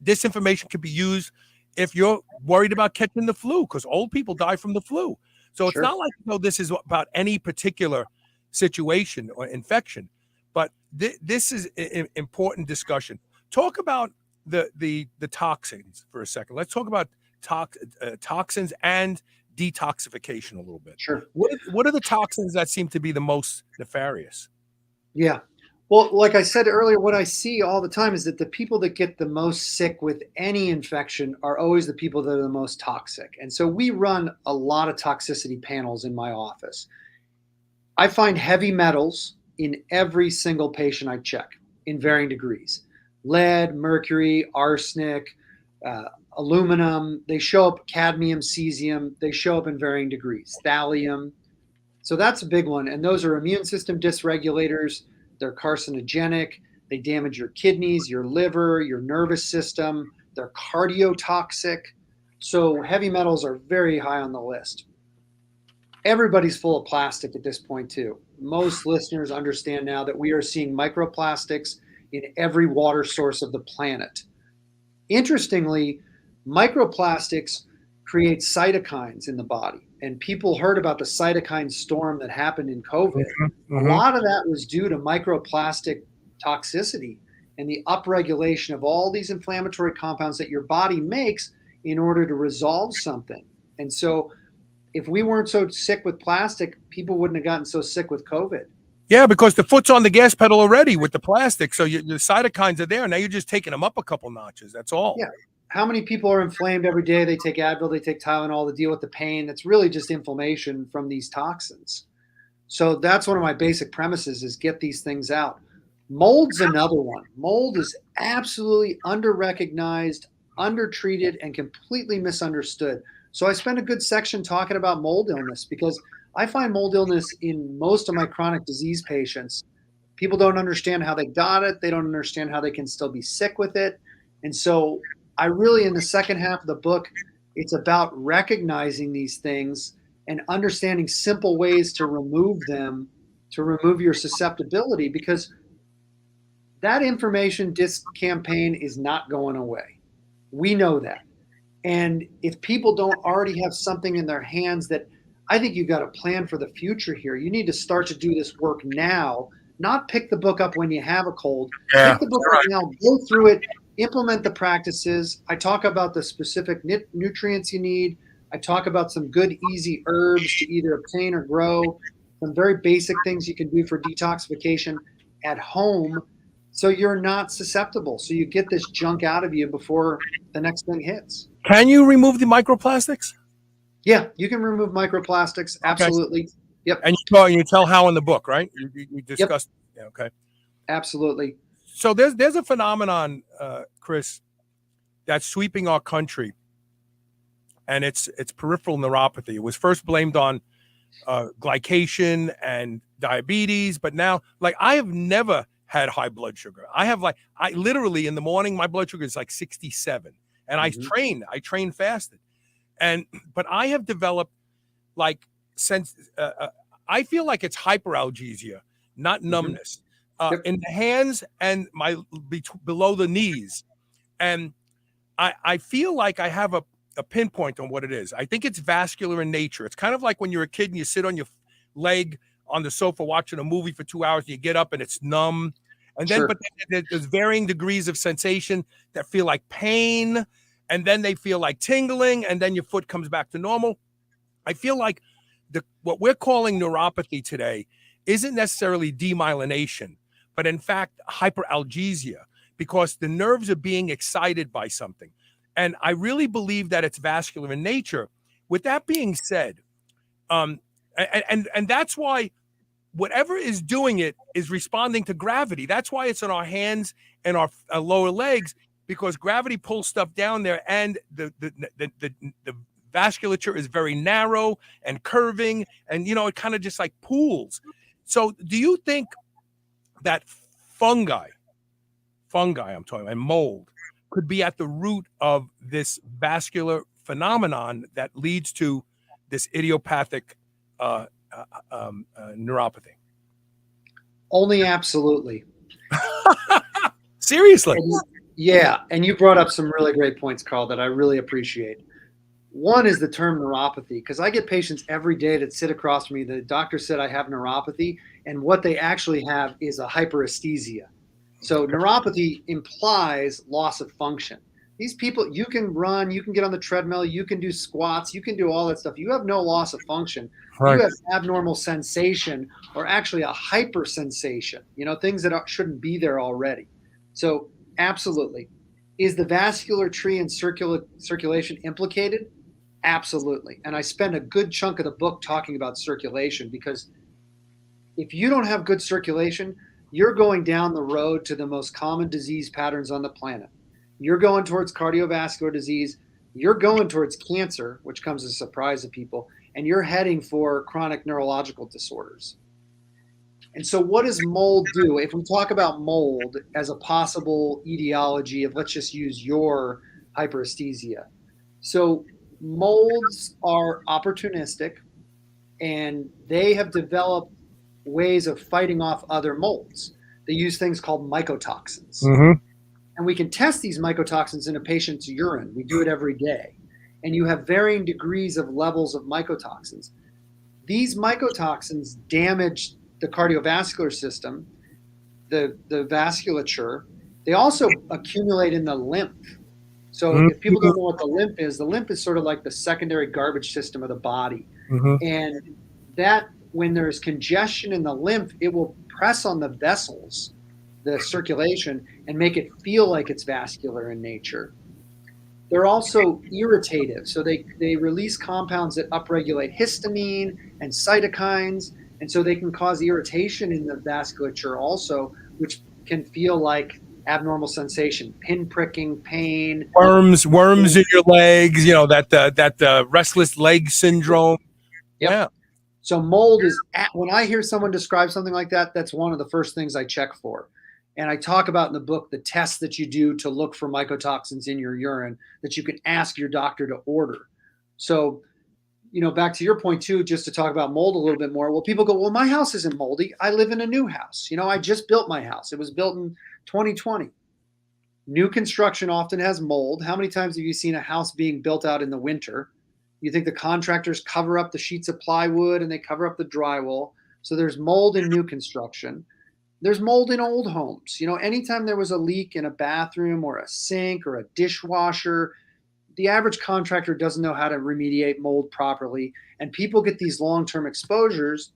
This information can be used if you're worried about catching the flu, because old people die from the flu. So it's Sure. not like, this is about any particular situation or infection, but this is an important discussion. Talk about the toxins for a second. Let's talk about toxins and detoxification a little bit. Sure. What are the toxins that seem to be the most nefarious? Yeah. Well, like I said earlier, what I see all the time is that the people that get the most sick with any infection are always the people that are the most toxic. And so we run a lot of toxicity panels in my office. I find heavy metals in every single patient I check in varying degrees. Lead, mercury, arsenic, aluminum, they show up, cadmium, cesium, they show up in varying degrees, thallium. So that's a big one. And those are immune system dysregulators. They're carcinogenic. They damage your kidneys, your liver, your nervous system. They're cardiotoxic. So heavy metals are very high on the list. Everybody's full of plastic at this point too. Most listeners understand now that we are seeing microplastics in every water source of the planet. Interestingly, microplastics create cytokines in the body. And people heard about the cytokine storm that happened in COVID. A lot of that was due to microplastic toxicity and the upregulation of all these inflammatory compounds that your body makes in order to resolve something. And so if we weren't so sick with plastic, people wouldn't have gotten so sick with COVID. Yeah, because the foot's on the gas pedal already with the plastic. So your cytokines are there. Now you're just taking them up a couple notches. That's all. Yeah. How many people are inflamed every day? They take Advil, they take Tylenol to deal with the pain. That's really just inflammation from these toxins. So that's one of my basic premises is get these things out. Mold's another one. Mold is absolutely under-recognized, under-treated, and completely misunderstood. So I spent a good section talking about mold illness because I find mold illness in most of my chronic disease patients. People don't understand how they got it. They don't understand how they can still be sick with it. And so I really, in the second half of the book, it's about recognizing these things and understanding simple ways to remove them, to remove your susceptibility, because that information disc campaign is not going away. We know that. And if people don't already have something in their hands that, I think you've got to plan for the future here. You need to start to do this work now, not pick the book up when you have a cold. Yeah, pick the book up now, go through it, implement the practices. I talk about the specific nutrients you need. I talk about some good, easy herbs to either obtain or grow, some very basic things you can do for detoxification at home so you're not susceptible. So you get this junk out of you before the next thing hits. Can you remove the microplastics? Yeah, you can remove microplastics. Absolutely. Okay. Yep. And you tell how in the book, right? You discussed. Yep. Yeah, okay. Absolutely. So there's a phenomenon, Chris, that's sweeping our country, and it's peripheral neuropathy. It was first blamed on glycation and diabetes, but now, like, I have never had high blood sugar. I literally in the morning, my blood sugar is like 67, and I train fasted, but I have developed I feel like it's hyperalgesia, not numbness. In the hands and below the knees. And I feel like I have a pinpoint on what it is. I think it's vascular in nature. It's kind of like when you're a kid and you sit on your leg on the sofa watching a movie for 2 hours and you get up and it's numb. And then, but there's varying degrees of sensation that feel like pain. And then they feel like tingling. And then your foot comes back to normal. I feel like what we're calling neuropathy today isn't necessarily demyelination, but in fact, hyperalgesia, because the nerves are being excited by something. And I really believe that it's vascular in nature. With that being said, and that's why whatever is doing it is responding to gravity. That's why it's in our hands and our lower legs, because gravity pulls stuff down there, and the vasculature is very narrow and curving, and it kind of just like pools. So do you think that fungi I'm talking about, and mold, could be at the root of this vascular phenomenon that leads to this idiopathic neuropathy? Only absolutely. Seriously? Yeah, and you brought up some really great points, Carl, that I really appreciate. One is the term neuropathy, because I get patients every day that sit across from me. The doctor said I have neuropathy, and what they actually have is a hyperesthesia. So neuropathy implies loss of function. These people, you can run, you can get on the treadmill, you can do squats, you can do all that stuff. You have no loss of function. You Right. have abnormal sensation, or actually a hypersensation, things that shouldn't be there already. So absolutely. Is the vascular tree and circulation implicated? Absolutely. And I spend a good chunk of the book talking about circulation, because if you don't have good circulation, you're going down the road to the most common disease patterns on the planet. You're going towards cardiovascular disease. You're going towards cancer, which comes as a surprise to people, and you're heading for chronic neurological disorders. And so what does mold do? If we talk about mold as a possible etiology of, let's just use your hyperesthesia. So molds are opportunistic, and they have developed ways of fighting off other molds. They use things called mycotoxins. Mm-hmm. And we can test these mycotoxins in a patient's urine. We do it every day. And you have varying degrees of levels of mycotoxins. These mycotoxins damage the cardiovascular system, the vasculature. They also accumulate in the lymph. So if people don't know what the lymph is sort of like the secondary garbage system of the body. Mm-hmm. And that, when there's congestion in the lymph, it will press on the vessels, the circulation, and make it feel like it's vascular in nature. They're also irritative. So they release compounds that upregulate histamine and cytokines. And so they can cause irritation in the vasculature also, which can feel like abnormal sensation, pinpricking, pain, Worms in your legs, that restless leg syndrome. Yep. Yeah. So mold is, when I hear someone describe something like that, that's one of the first things I check for. And I talk about in the book the tests that you do to look for mycotoxins in your urine that you can ask your doctor to order. So, back to your point too, just to talk about mold a little bit more. Well, people go, well, my house isn't moldy. I live in a new house. I just built my house. It was built in 2020. New construction often has mold. How many times have you seen a house being built out in the winter? You think the contractors cover up the sheets of plywood and they cover up the drywall. So there's mold in new construction. There's mold in old homes. Anytime there was a leak in a bathroom or a sink or a dishwasher, the average contractor doesn't know how to remediate mold properly. And people get these long-term exposures.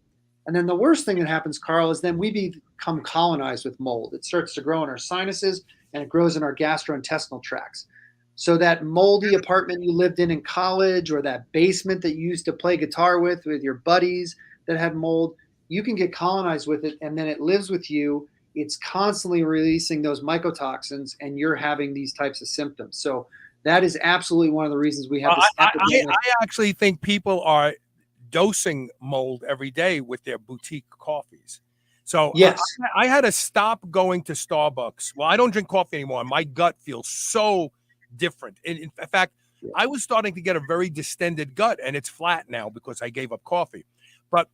And then the worst thing that happens, Carl, is then we become colonized with mold. It starts to grow in our sinuses and it grows in our gastrointestinal tracts. So that moldy apartment you lived in college, or that basement that you used to play guitar with your buddies that had mold, you can get colonized with it, and then it lives with you. It's constantly releasing those mycotoxins, and you're having these types of symptoms. So that is absolutely one of the reasons we have this epidemic. I actually think people are dosing mold every day with their boutique coffees. So yes, I had to stop going to Starbucks. Well, I don't drink coffee anymore. My gut feels so different. In fact, I was starting to get a very distended gut, and it's flat now because I gave up coffee. But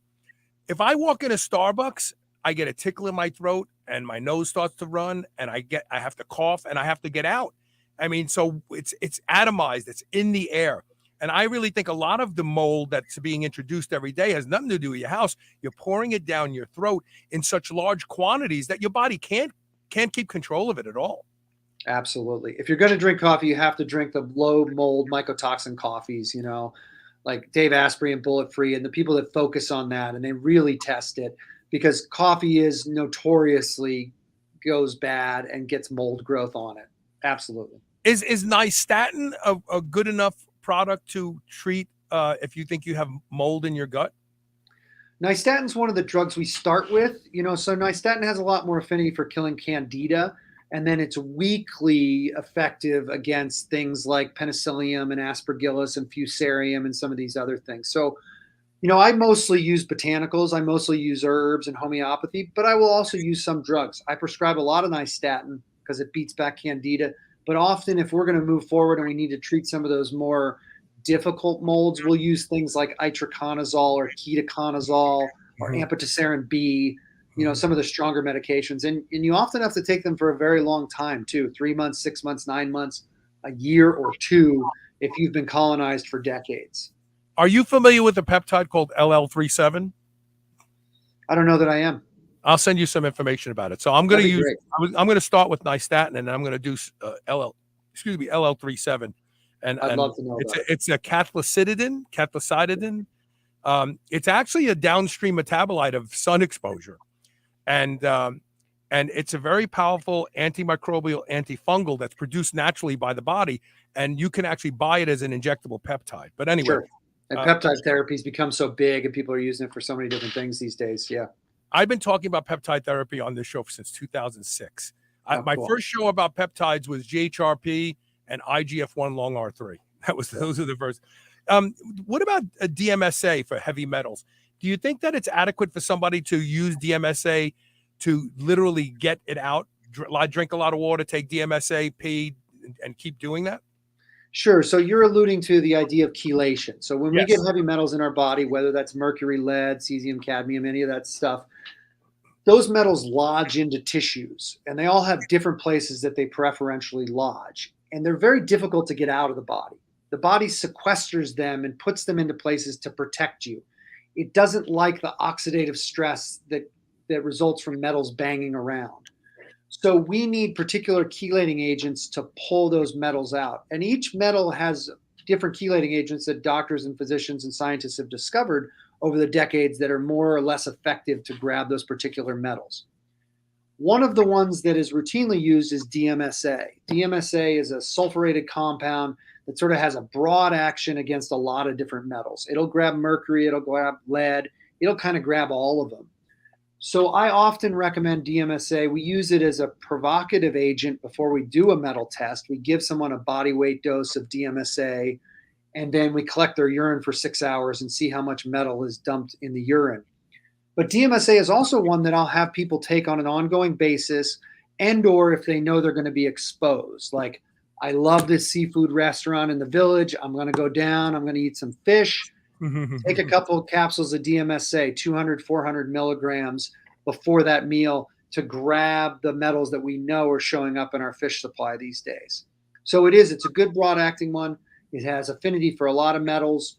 if I walk into Starbucks, I get a tickle in my throat and my nose starts to run, and I have to cough and I have to get out. I mean, so it's atomized, it's in the air. And I really think a lot of the mold that's being introduced every day has nothing to do with your house. You're pouring it down your throat in such large quantities that your body can't keep control of it at all. Absolutely. If you're going to drink coffee, you have to drink the low mold mycotoxin coffees, like Dave Asprey and Bullet Free, and the people that focus on that, and they really test it, because coffee is notoriously goes bad and gets mold growth on it. Absolutely. Is nystatin a good enough product to treat if you think you have mold in your gut? Nystatin is one of the drugs we start with, so nystatin has a lot more affinity for killing candida, and then it's weakly effective against things like penicillium and aspergillus and fusarium and some of these other things. So, I mostly use botanicals, I mostly use herbs and homeopathy, but I will also use some drugs. I prescribe a lot of nystatin because it beats back candida. But often, if we're going to move forward and we need to treat some of those more difficult molds, we'll use things like itraconazole or ketoconazole or amphotericin B, some of the stronger medications. And you often have to take them for a very long time too, 3 months, 6 months, 9 months, a year or two, if you've been colonized for decades. Are you familiar with a peptide called LL37? I don't know that I am. I'll send you some information about it. So I'm going to use, Great. I'm going to start with nystatin, and then I'm going to do LL37. And I'd love to know about it. It's a cathelicidin. It's actually a downstream metabolite of sun exposure. And it's a very powerful antimicrobial, antifungal that's produced naturally by the body. And you can actually buy it as an injectable peptide. But anyway. Sure. And peptide therapy's become so big and people are using it for so many different things these days. Yeah. I've been talking about peptide therapy on this show since 2006. My cool. first show about peptides was GHRP and IGF-1 long R3. Those are the first. What about a DMSA for heavy metals? Do you think that it's adequate for somebody to use DMSA to literally get it out, drink a lot of water, take DMSA, pee, and keep doing that? Sure. So you're alluding to the idea of chelation. So when we Yes. get heavy metals in our body, whether that's mercury, lead, cesium, cadmium, any of that stuff, those metals lodge into tissues, and they all have different places that they preferentially lodge. And they're very difficult to get out of the body. The body sequesters them and puts them into places to protect you. It doesn't like the oxidative stress that results from metals banging around. So we need particular chelating agents to pull those metals out. And each metal has different chelating agents that doctors and physicians and scientists have discovered over the decades that are more or less effective to grab those particular metals. One of the ones that is routinely used is DMSA. DMSA is a sulfurated compound that sort of has a broad action against a lot of different metals. It'll grab mercury, it'll grab lead, it'll kind of grab all of them. So I often recommend DMSA. We use it as a provocative agent before we do a metal test. We give someone a body weight dose of DMSA, and then we collect their urine for 6 hours and see how much metal is dumped in the urine. But DMSA is also one that I'll have people take on an ongoing basis, and or if they know they're going to be exposed. Like, I love this seafood restaurant in the village. I'm going to go down. I'm going to eat some fish. Take a couple of capsules of DMSA, 200, 400 milligrams before that meal to grab the metals that we know are showing up in our fish supply these days. So it's a good broad acting one. It has affinity for a lot of metals.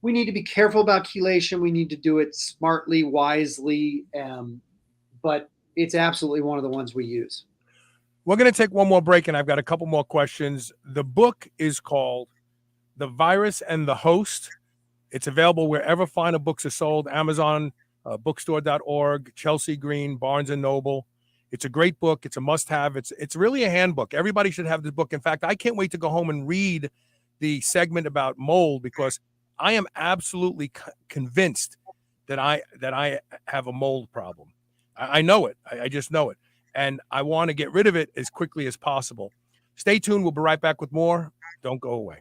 We need to be careful about chelation. We need to do it smartly, wisely, but it's absolutely one of the ones we use. We're going to take one more break, and I've got a couple more questions. The book is called The Virus and the Host. It's available wherever finer books are sold, Amazon, bookstore.org, Chelsea Green, Barnes & Noble. It's a great book. It's a must-have. It's really a handbook. Everybody should have this book. In fact, I can't wait to go home and read the segment about mold, because I am absolutely convinced that I have a mold problem. I know it. I just know it. And I want to get rid of it as quickly as possible. Stay tuned. We'll be right back with more. Don't go away.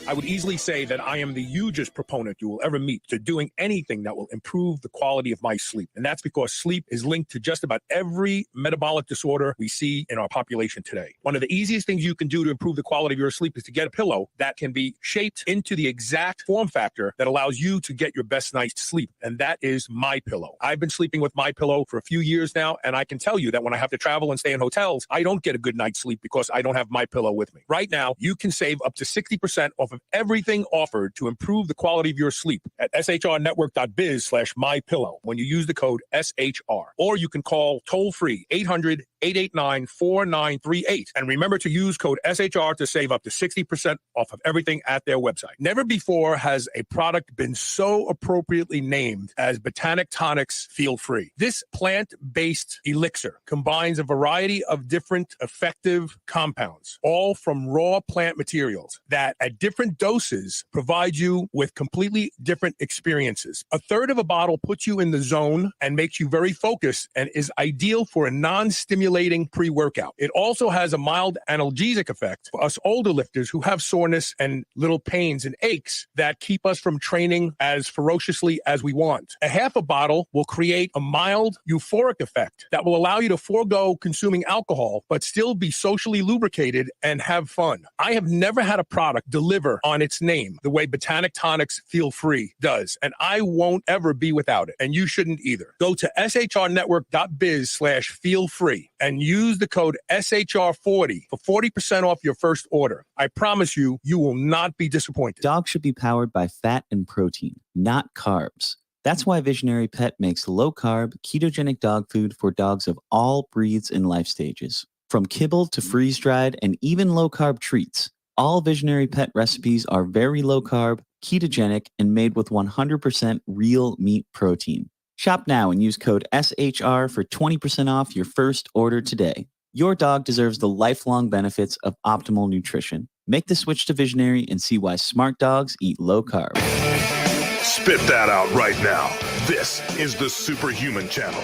I would easily say that I am the hugest proponent you will ever meet to doing anything that will improve the quality of my sleep. And that's because sleep is linked to just about every metabolic disorder we see in our population today. One of the easiest things you can do to improve the quality of your sleep is to get a pillow that can be shaped into the exact form factor that allows you to get your best night's sleep. And that is MyPillow. I've been sleeping with MyPillow for a few years now, and I can tell you that when I have to travel and stay in hotels, I don't get a good night's sleep because I don't have MyPillow with me. Right now, you can save up to 60% off of everything offered to improve the quality of your sleep at shrnetwork.biz/mypillow when you use the code SHR. Or you can call toll-free 800-889-4938. And remember to use code SHR to save up to 60% off of everything at their website. Never before has a product been so appropriately named as Botanic Tonics Feel Free. This plant-based elixir combines a variety of different effective compounds, all from raw plant materials that at different doses provide you with completely different experiences. A third of a bottle puts you in the zone and makes you very focused and is ideal for a non-stimulating stimulating pre-workout. It also has a mild analgesic effect for us older lifters who have soreness and little pains and aches that keep us from training as ferociously as we want. A half a bottle will create a mild euphoric effect that will allow you to forego consuming alcohol, but still be socially lubricated and have fun. I have never had a product deliver on its name the way Botanic Tonics Feel Free does, and I won't ever be without it, and you shouldn't either. Go to shrnetwork.biz/feel free and use the code SHR40 for 40% off your first order. I promise you, you will not be disappointed. Dogs should be powered by fat and protein, not carbs. That's why Visionary Pet makes low-carb, ketogenic dog food for dogs of all breeds and life stages. From kibble to freeze-dried and even low-carb treats, all Visionary Pet recipes are very low-carb, ketogenic, and made with 100% real meat protein. Shop now and use code SHR for 20% off your first order today. Your dog deserves the lifelong benefits of optimal nutrition. Make the switch to Visionary and see why smart dogs eat low carb. Spit that out right now. This is the Superhuman Channel.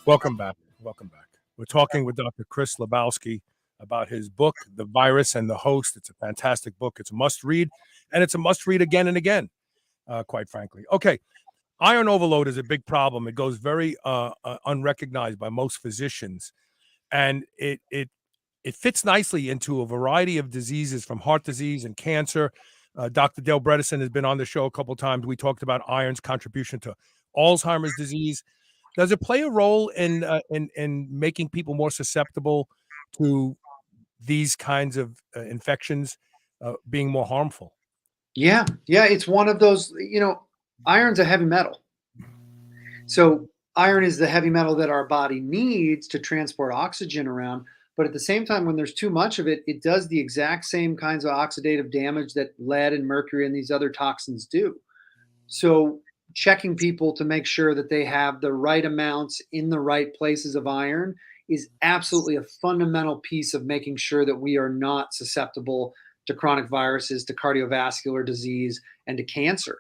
Welcome back. Welcome back. We're talking with Dr. Chris Chlebowsk about his book, The Virus and the Host. It's a fantastic book. It's a must read, and it's a must read again and again, quite frankly. Okay. Iron overload is a big problem. It goes very unrecognized by most physicians, and it fits nicely into a variety of diseases, from heart disease and cancer. Dr. Dale Bredesen has been on the show a couple of times. We talked about iron's contribution to Alzheimer's disease. Does it play a role in making people more susceptible to these kinds of infections being more harmful? Yeah, it's one of those, iron's a heavy metal. So iron is the heavy metal that our body needs to transport oxygen around. But at the same time, when there's too much of it, it does the exact same kinds of oxidative damage that lead and mercury and these other toxins do. So checking people to make sure that they have the right amounts in the right places of iron is absolutely a fundamental piece of making sure that we are not susceptible to chronic viruses, to cardiovascular disease, and to cancer,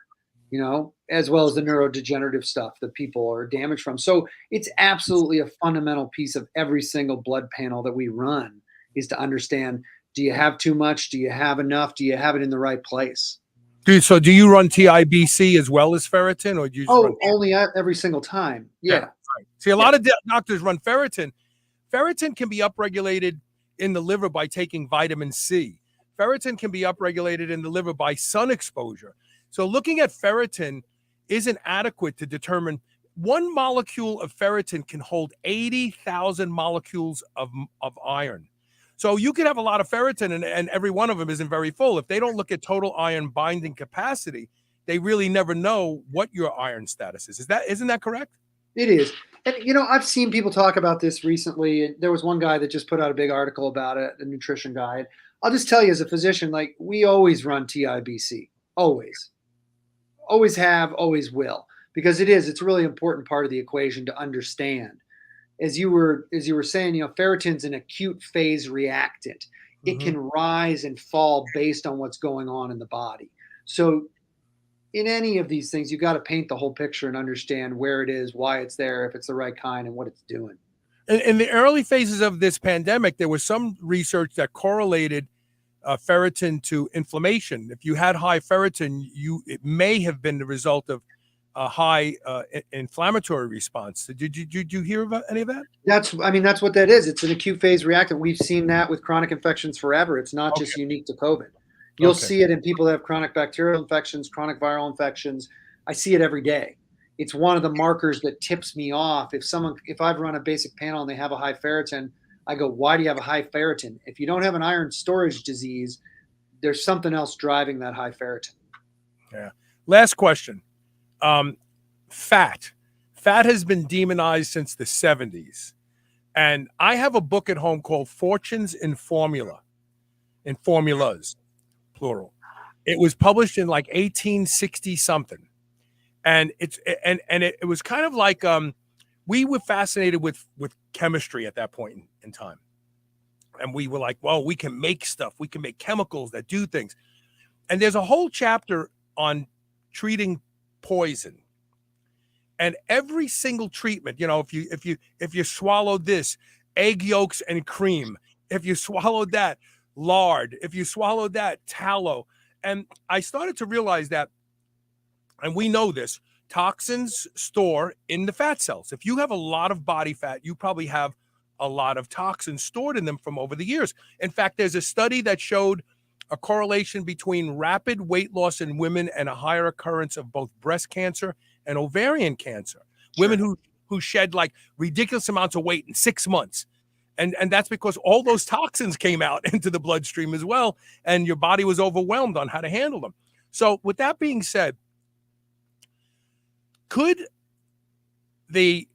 as well as the neurodegenerative stuff that people are damaged from. So it's absolutely a fundamental piece of every single blood panel that we run, is to understand, do you have too much? Do you have enough? Do you have it in the right place? So do you run TIBC as well as ferritin, or do you just run only every single time? Yeah. Right. See, a lot of doctors run ferritin. Ferritin can be upregulated in the liver by taking vitamin C. Ferritin can be upregulated in the liver by sun exposure. So looking at ferritin isn't adequate to determine. One molecule of ferritin can hold 80,000 molecules of iron. So you could have a lot of ferritin and every one of them isn't very full. If they don't look at total iron binding capacity, they really never know what your iron status is. Isn't that correct? It is. And, I've seen people talk about this recently. There was one guy that just put out a big article about it, a nutrition guy. I'll just tell you, as a physician, we always run TIBC. Always. Always have, always will. Because it's a really important part of the equation to understand. As you were saying, ferritin's an acute phase reactant. It can rise and fall based on what's going on in the body. So in any of these things, you got to paint the whole picture and understand where it is, why it's there, if it's the right kind, and what it's doing. In the early phases of this pandemic, there was some research that correlated ferritin to inflammation. If you had high ferritin, it may have been the result of a high inflammatory response. Did you hear about any of that? That's what that is. It's an acute phase reactant. We've seen that with chronic infections forever. It's not just unique to COVID. You'll see it in people that have chronic bacterial infections, chronic viral infections. I see it every day. It's one of the markers that tips me off. If I've run a basic panel and they have a high ferritin, I go, why do you have a high ferritin? If you don't have an iron storage disease, there's something else driving that high ferritin. Yeah. Last question. Fat has been demonized since the 70s. And I have a book at home called Fortunes in Formulas, plural. It was published in 1860 something. And it was kind of like, we were fascinated with chemistry at that point in time. And we were like, well, we can make stuff. We can make chemicals that do things. And there's a whole chapter on treating poison. And every single treatment, if you swallowed this, egg yolks and cream, if you swallowed that, lard, if you swallowed that, tallow. And I started to realize that, and we know this, toxins store in the fat cells. If you have a lot of body fat, you probably have a lot of toxins stored in them from over the years. In fact, there's a study that showed a correlation between rapid weight loss in women and a higher occurrence of both breast cancer and ovarian cancer. Sure. Women who shed like ridiculous amounts of weight in 6 months. And that's because all those toxins came out into the bloodstream as well, and your body was overwhelmed on how to handle them. So with that being said, could the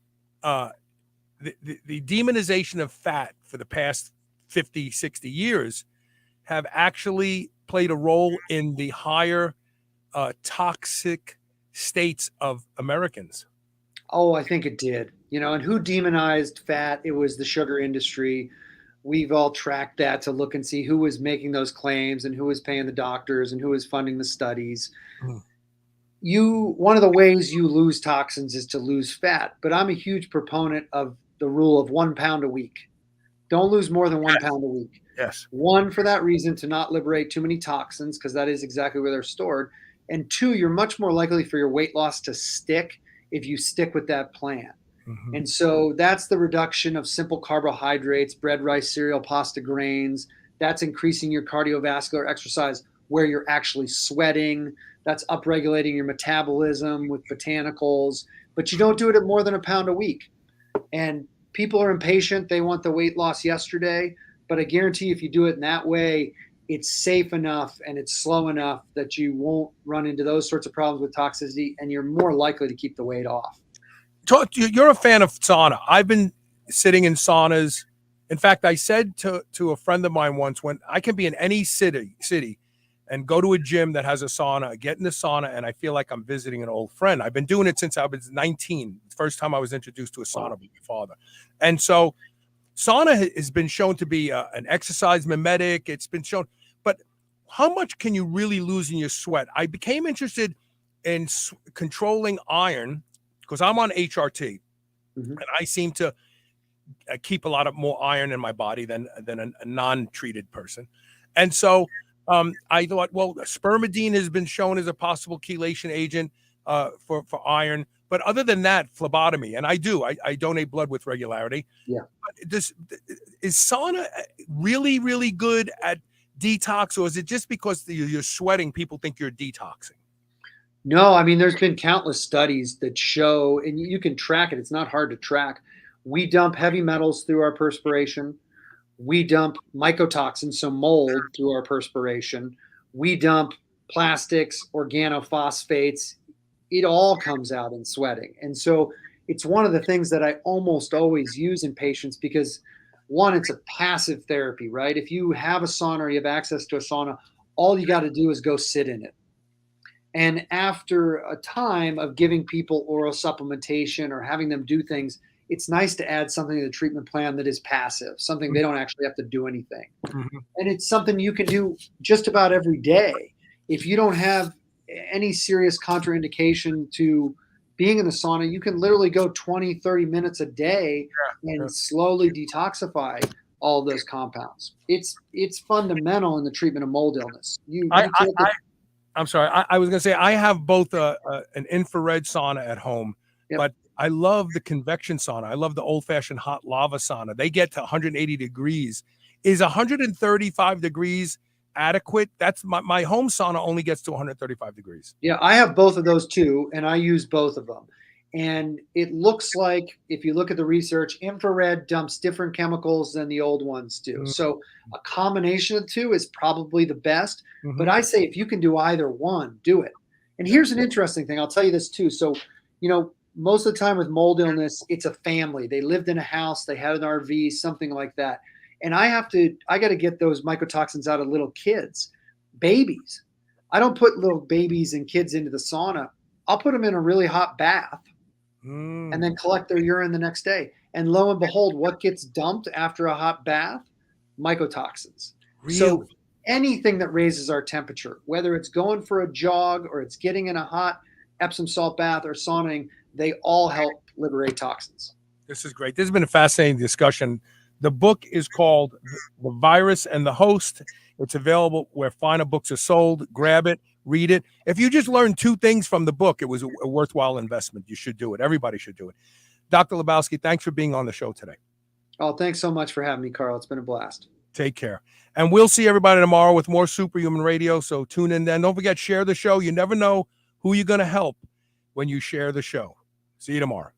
demonization of fat for the past 50, 60 years have actually played a role in the higher toxic states of Americans? Oh, I think it did. And who demonized fat? It was the sugar industry. We've all tracked that to look and see who was making those claims and who was paying the doctors and who was funding the studies. One of the ways you lose toxins is to lose fat, but I'm a huge proponent of the rule of 1 pound a week. Don't lose more than 1 pound a week. Yes. One, for that reason, to not liberate too many toxins, because that is exactly where they're stored. And two, you're much more likely for your weight loss to stick if you stick with that plan. Mm-hmm. And so that's the reduction of simple carbohydrates, bread, rice, cereal, pasta, grains. That's increasing your cardiovascular exercise where you're actually sweating. That's upregulating your metabolism with botanicals. But you don't do it at more than 1 pound a week. And people are impatient. They want the weight loss yesterday. But I guarantee if you do it in that way, it's safe enough and it's slow enough that you won't run into those sorts of problems with toxicity, and you're more likely to keep the weight off. You're a fan of sauna. I've been sitting in saunas. In fact, I said to a friend of mine once, when I can be in any city and go to a gym that has a sauna, get in the sauna, and I feel like I'm visiting an old friend. I've been doing it since I was 19. The first time I was introduced to a sauna by my father. And so sauna has been shown to be an exercise mimetic. It's been shown. But how much can you really lose in your sweat? I became interested in controlling iron because I'm on HRT, and I seem to keep a lot of more iron in my body than a non-treated person. And so I thought, well, spermidine has been shown as a possible chelation agent for iron. But other than that, phlebotomy, and I donate blood with regularity. Yeah. Is sauna really, really good at detox, or is it just because you're sweating, people think you're detoxing? No, I mean, there's been countless studies that show, and you can track it. It's not hard to track. We dump heavy metals through our perspiration. We dump mycotoxins, so mold, through our perspiration. We dump plastics, organophosphates. It all comes out in sweating. And so it's one of the things that I almost always use in patients because, one, it's a passive therapy, right? If you have a sauna or you have access to a sauna, all you got to do is go sit in it. And after a time of giving people oral supplementation or having them do things, it's nice to add something to the treatment plan that is passive, something they don't actually have to do anything. Mm-hmm. And it's something you can do just about every day. If you don't have any serious contraindication to being in the sauna, you can literally go 20, 30 minutes a day and slowly detoxify all of those compounds. It's fundamental in the treatment of mold illness. I'm sorry. I was going to say I have both an infrared sauna at home, but I love the convection sauna. I love the old-fashioned hot lava sauna. They get to 180 degrees. Is 135 degrees adequate? That's my home sauna only gets to 135 degrees. Yeah, I have both of those too, and I use both of them. And it looks like, if you look at the research, infrared dumps different chemicals than the old ones do. Mm-hmm. So a combination of the two is probably the best. Mm-hmm. But I say if you can do either one, do it. And here's an interesting thing. I'll tell you this too. So, most of the time with mold illness, it's a family. They lived in a house, they had an RV, something like that. And I got to get those mycotoxins out of little kids, babies. I don't put little babies and kids into the sauna. I'll put them in a really hot bath and then collect their urine the next day. And lo and behold, what gets dumped after a hot bath? Mycotoxins. Really? So anything that raises our temperature, whether it's going for a jog or it's getting in a hot Epsom salt bath or sauning, they all help liberate toxins. This is great. This has been a fascinating discussion. The book is called The Virus and the Host. It's available where finer books are sold. Grab it, read it. If you just learned 2 things from the book, it was a worthwhile investment. You should do it. Everybody should do it. Dr. Chlebowsk, thanks for being on the show today. Oh, thanks so much for having me, Carl. It's been a blast. Take care. And we'll see everybody tomorrow with more Superhuman Radio. So tune in then. Don't forget, share the show. You never know who you're going to help when you share the show. See you tomorrow.